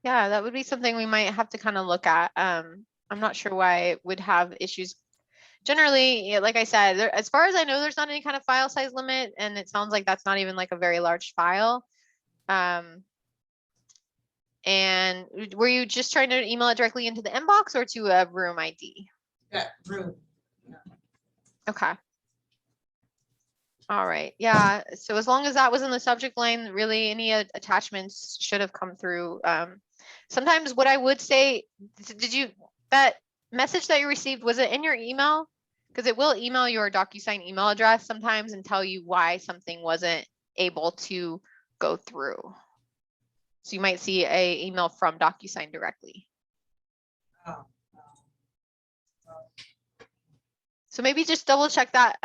Yeah, that would be something we might have to kind of look at. I'm not sure why it would have issues. Generally, yeah, like I said, as far as I know, there's not any kind of file size limit, and it sounds like that's not even like a very large file. And were you just trying to email it directly into the inbox or to a room ID? That room. Okay. All right. Yeah. So as long as that was in the subject line, really any attachments should have come through. Sometimes what I would say, that message that you received, was it in your email? Because it will email your DocuSign email address sometimes and tell you why something wasn't able to go through. So you might see a email from DocuSign directly. So maybe just double check that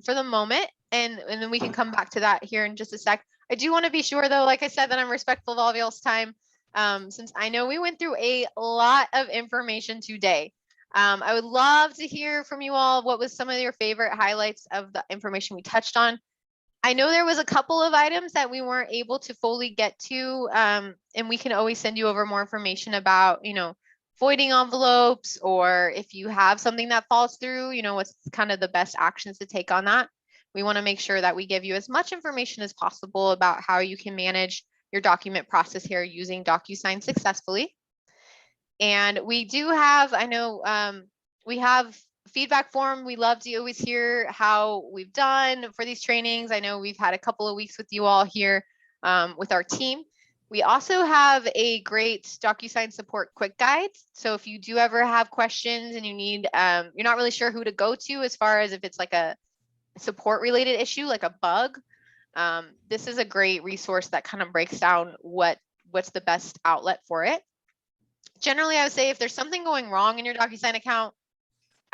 for the moment, and then we can come back to that here in just a sec. I do want to be sure though, like I said, that I'm respectful of all of y'all's time, since I know we went through a lot of information today. I would love to hear from you all. What was some of your favorite highlights of the information we touched on? I know there was a couple of items that we weren't able to fully get to, and we can always send you over more information about, voiding envelopes, or if you have something that falls through, what's kind of the best actions to take on that. We want to make sure that we give you as much information as possible about how you can manage your document process here using DocuSign successfully. And we do have, I know we have feedback form. We love to always hear how we've done for these trainings. I know we've had a couple of weeks with you all here with our team. We also have a great DocuSign support quick guide. So if you do ever have questions and you need, you're not really sure who to go to as far as if it's like a support related issue, like a bug, this is a great resource that kind of breaks down what's the best outlet for it. Generally, I would say if there's something going wrong in your DocuSign account,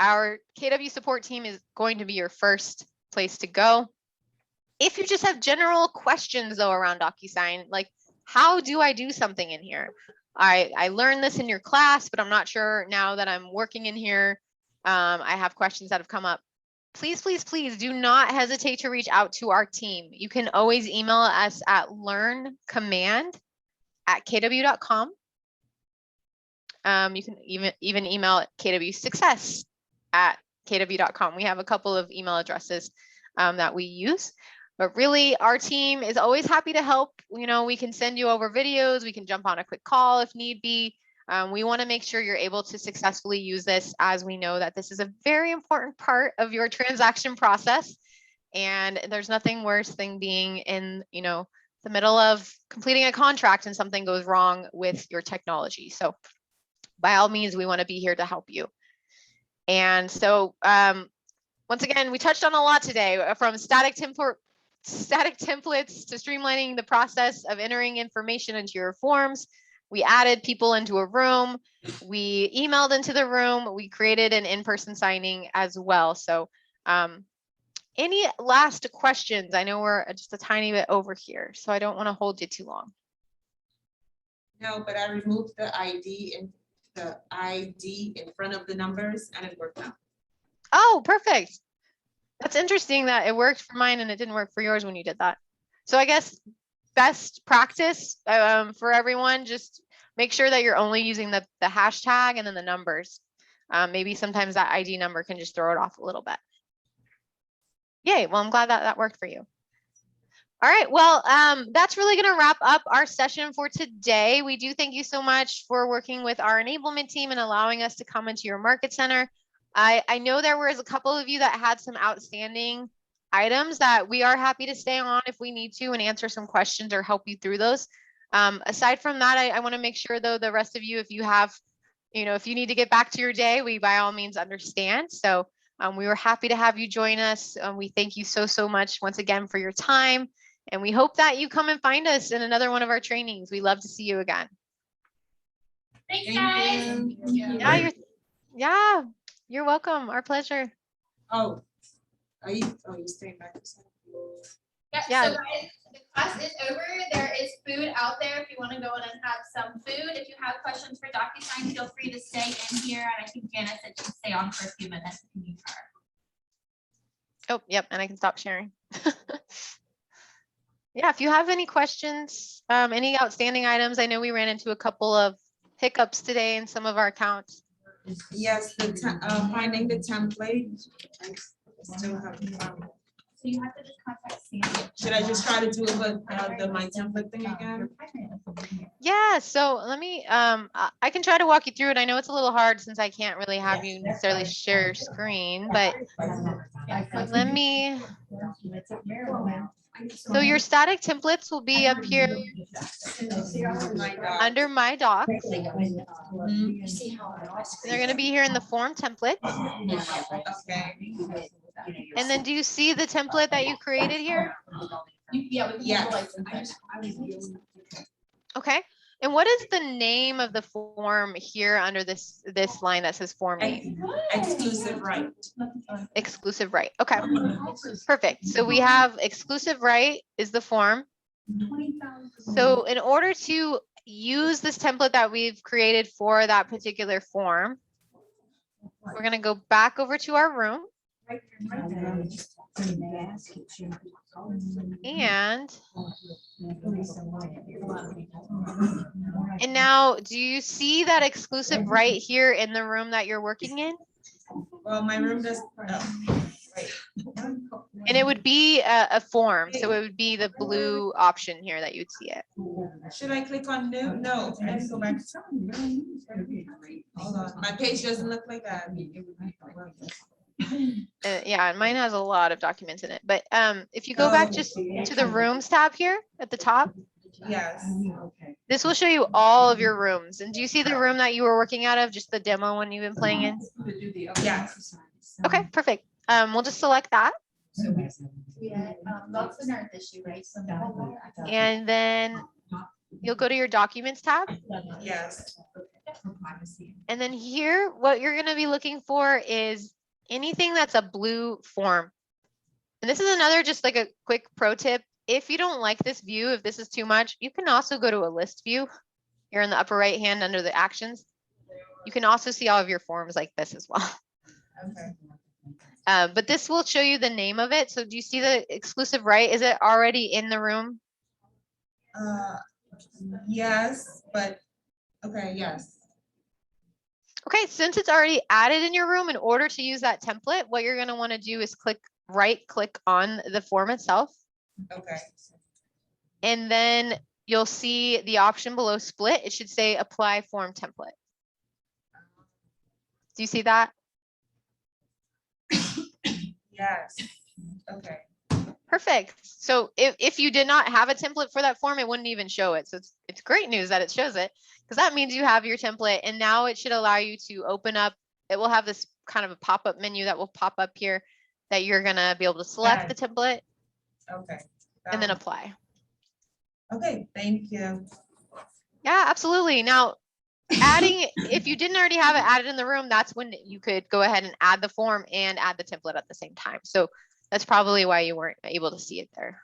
our KW support team is going to be your first place to go. If you just have general questions though around DocuSign, like how do I do something in here? I learned this in your class, but I'm not sure now that I'm working in here. I have questions that have come up. Please, please, please do not hesitate to reach out to our team. You can always email us at learncommand@kw.com. You can even email kwsuccess@kw.com. We have a couple of email addresses that we use, but really our team is always happy to help. We can send you over videos. We can jump on a quick call if need be. We want to make sure you're able to successfully use this, as we know that this is a very important part of your transaction process. And there's nothing worse than being in, the middle of completing a contract and something goes wrong with your technology. So by all means, we want to be here to help you. And so once again, we touched on a lot today, from static templates to streamlining the process of entering information into your forms. We added people into a room. We emailed into the room. We created an in-person signing as well. So any last questions? I know we're just a tiny bit over here, so I don't want to hold you too long. No, but I removed the ID in front of the numbers and it worked out. Oh, perfect. That's interesting that it worked for mine and it didn't work for yours when you did that. So I guess best practice for everyone, just make sure that you're only using the hashtag and then the numbers. Maybe sometimes that ID number can just throw it off a little bit. Yay, well, I'm glad that worked for you. All right, well, that's really going to wrap up our session for today. We do thank you so much for working with our enablement team and allowing us to come into your market center. I know there was a couple of you that had some outstanding items that we are happy to stay on if we need to and answer some questions or help you through those. Aside from that, I want to make sure though, the rest of you, if you have, if you need to get back to your day, we by all means understand. So we were happy to have you join us. We thank you so much once again for your time. And we hope that you come and find us in another one of our trainings. We love to see you again. Thanks, guys. Yeah, you're welcome. Our pleasure. Oh, are you staying back? Yeah. So guys, the class is over. There is food out there if you want to go in and have some food. If you have questions for DocuSign, feel free to stay in here. And I think Janice said she'd stay on for a few minutes if you need her. Oh, yep. And I can stop sharing. Yeah, if you have any questions, any outstanding items, I know we ran into a couple of hiccups today in some of our accounts. Yes, finding the template. I still haven't found it. So you have to just contact Sandy. Should I just try to do it with my template thing again? Yeah, so let me, I can try to walk you through it. I know it's a little hard since I can't really have you necessarily share your screen, but let me, so your static templates will be up here under My Docs. They're going to be here in the form templates. Okay. And then do you see the template that you created here? Yeah. Okay. And what is the name of the form here under this line that says form name? Exclusive right. Exclusive right. Okay. Perfect. So we have exclusive right is the form. So in order to use this template that we've created for that particular form, we're going to go back over to our room. And now, do you see that exclusive right here in the room that you're working in? Well, my room does. And it would be a form. So it would be the blue option here that you'd see it. Should I click on new? No, I didn't go back. Hold on, my page doesn't look like that. Yeah, mine has a lot of documents in it. But if you go back just to the rooms tab here at the top. Yes. This will show you all of your rooms. And do you see the room that you were working out of, just the demo one you've been playing in? Yes. Okay, perfect. We'll just select that. Yeah, that's the nerd issue, right? So And then you'll go to your documents tab. Yes. And then here, what you're going to be looking for is anything that's a blue form. And this is another just like a quick pro tip. If you don't like this view, if this is too much, you can also go to a list view here in the upper right hand under the actions. You can also see all of your forms like this as well. Okay. But this will show you the name of it. So do you see the exclusive right? Is it already in the room? Yes, but okay, yes. Okay, since it's already added in your room, in order to use that template, what you're going to want to do is right click on the form itself. Okay. And then you'll see the option below split. It should say apply form template. Do you see that? Yes. Okay. Perfect. So if you did not have a template for that form, it wouldn't even show it. So it's great news that it shows it, because that means you have your template, and now it should allow you to open up. It will have this kind of a pop-up menu that will pop up here that you're going to be able to select the template. Okay. And then apply. Okay, thank you. Yeah, absolutely. Now, if you didn't already have it added in the room, that's when you could go ahead and add the form and add the template at the same time. So that's probably why you weren't able to see it there.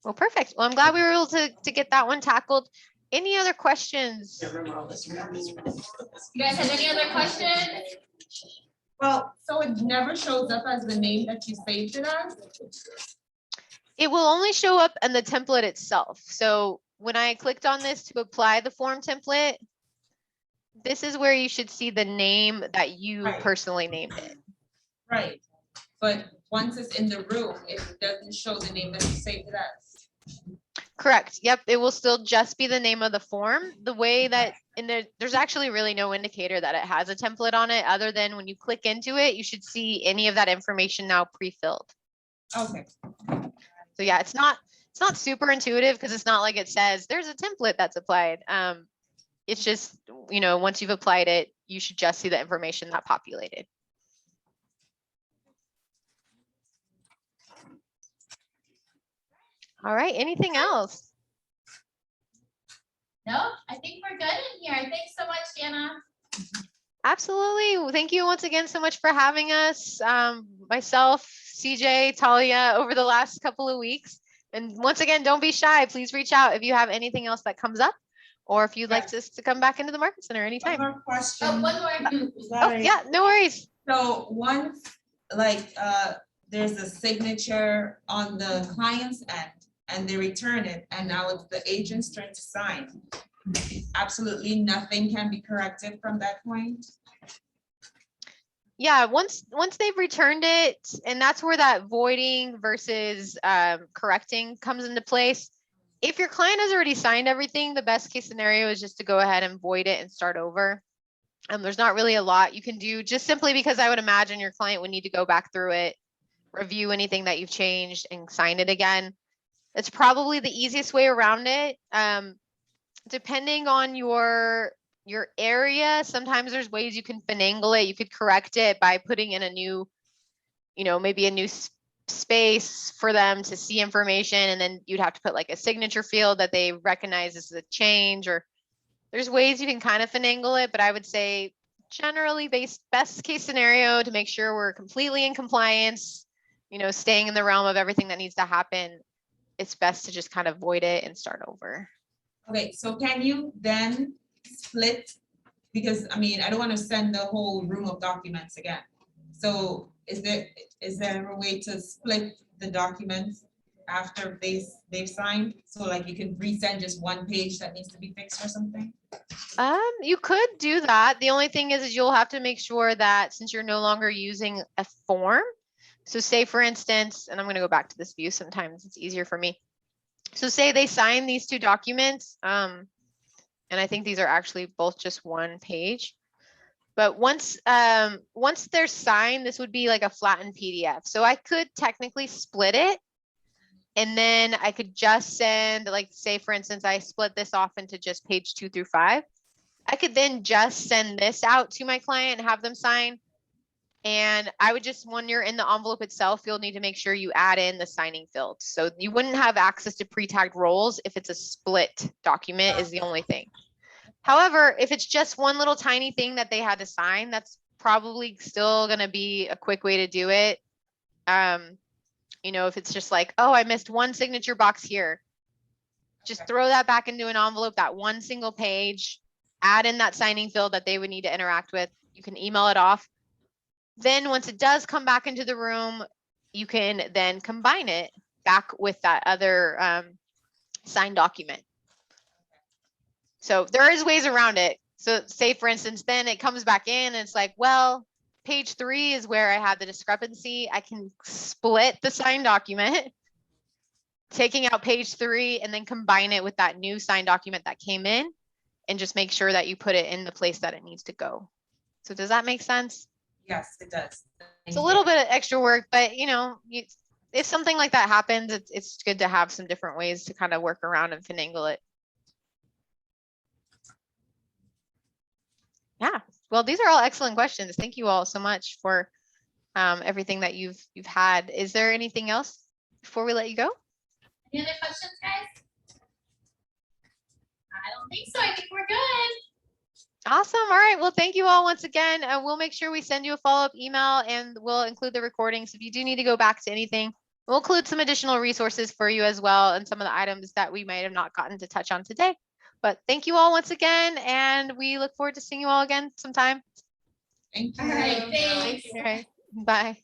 Well, perfect. Well, I'm glad we were able to get that one tackled. Any other questions? you guys have any other questions? Well, so it never shows up as the name that you saved it as? It will only show up in the template itself. So when I clicked on this to apply the form template, this is where you should see the name that you personally named it. Right, but once it's in the room, it doesn't show the name that you saved it as. Correct. Yep. It will still just be the name of the form. The way that, and there's actually really no indicator that it has a template on it other than when you click into it, you should see any of that information now pre-filled. Okay, So yeah, it's not super intuitive because it's not like it says there's a template that's applied. It's just, you know, once you've applied it, you should just see the information that populated. All right, anything else? No, I think we're good in here. Thanks so much, Jana. Absolutely. Thank you once again so much for having us. Myself, CJ, Talia, over the last couple of weeks. And once again, don't be shy. Please reach out if you have anything else that comes up, or if you'd like us to come back into the Market Center one anytime. more question. Oh, one more. Oh, yeah, no worries. So once, like, there's a signature on the client's end and they return it, and now it's the agent's turn to sign. Absolutely nothing can be corrected from that point. Yeah, once they've returned it, and that's where that voiding versus correcting comes into place. If your client has already signed everything, the best case scenario is just to go ahead and void it and start over. There's not really a lot you can do, just simply because I would imagine your client would need to go back through it, review anything that you've changed, and sign it again. It's probably the easiest way around it. Depending on your area, sometimes there's ways you can finagle it. You could correct it by putting in a new, you know, maybe a new space for them to see information, and then you'd have to put like a signature field that they recognize as a change, or there's ways you can kind of finagle it. But I would say generally best case scenario, to make sure we're completely in compliance, you know, staying in the realm of everything that needs to happen, it's best to just kind of void it and start over. Okay, so can you then split, because I mean, I don't want to send the whole room of documents again. So is there a way to split the documents after they've signed? So like you can resend just one page that needs to be fixed or something? You could do that. The only thing is you'll have to make sure that since you're no longer using a form, so say for instance, and I'm going to go back to this view, sometimes it's easier for me. So say they sign these two documents, and I think these are actually both just one page. But once they're signed, this would be like a flattened PDF. So I could technically split it, and then I could just send, like, say for instance, I split this off into just page 2 through 5. I could then just send this out to my client and have them sign. And I would just, when you're in the envelope itself, you'll need to make sure you add in the signing field. So you wouldn't have access to pre-tagged roles if it's a split document is the only thing. However, if it's just one little tiny thing that they had to sign, that's probably still going to be a quick way to do it. You know, if it's just like, oh, I missed one signature box here, just throw that back into an envelope, that one single page, add in that signing field that they would need to interact with. You can email it off. Then once it does come back into the room, you can then combine it back with that other signed document. So there is ways around it. So say for instance, then it comes back in and it's like, well, page 3 is where I had the discrepancy. I can split the signed document, taking out page 3 and then combine it with that new signed document that came in, and just make sure that you put it in the place that it needs to go. So does that make sense? Yes, it does. It's a little bit of extra work, but you know, if something like that happens, it's good to have some different ways to kind of work around and finagle it. Yeah, well, these are all excellent questions. Thank you all so much for everything that you've had. Is there anything else before we let you go? Any other questions, guys? I don't think so. I think we're good. Awesome. All right. Well, thank you all once again. We'll make sure we send you a follow-up email, and we'll include the recordings. If you do need to go back to anything, we'll include some additional resources for you as well, and some of the items that we might have not gotten to touch on today. But thank you all once again, and we look forward to seeing you all again sometime. Thank you. All right, thanks. All right. Bye.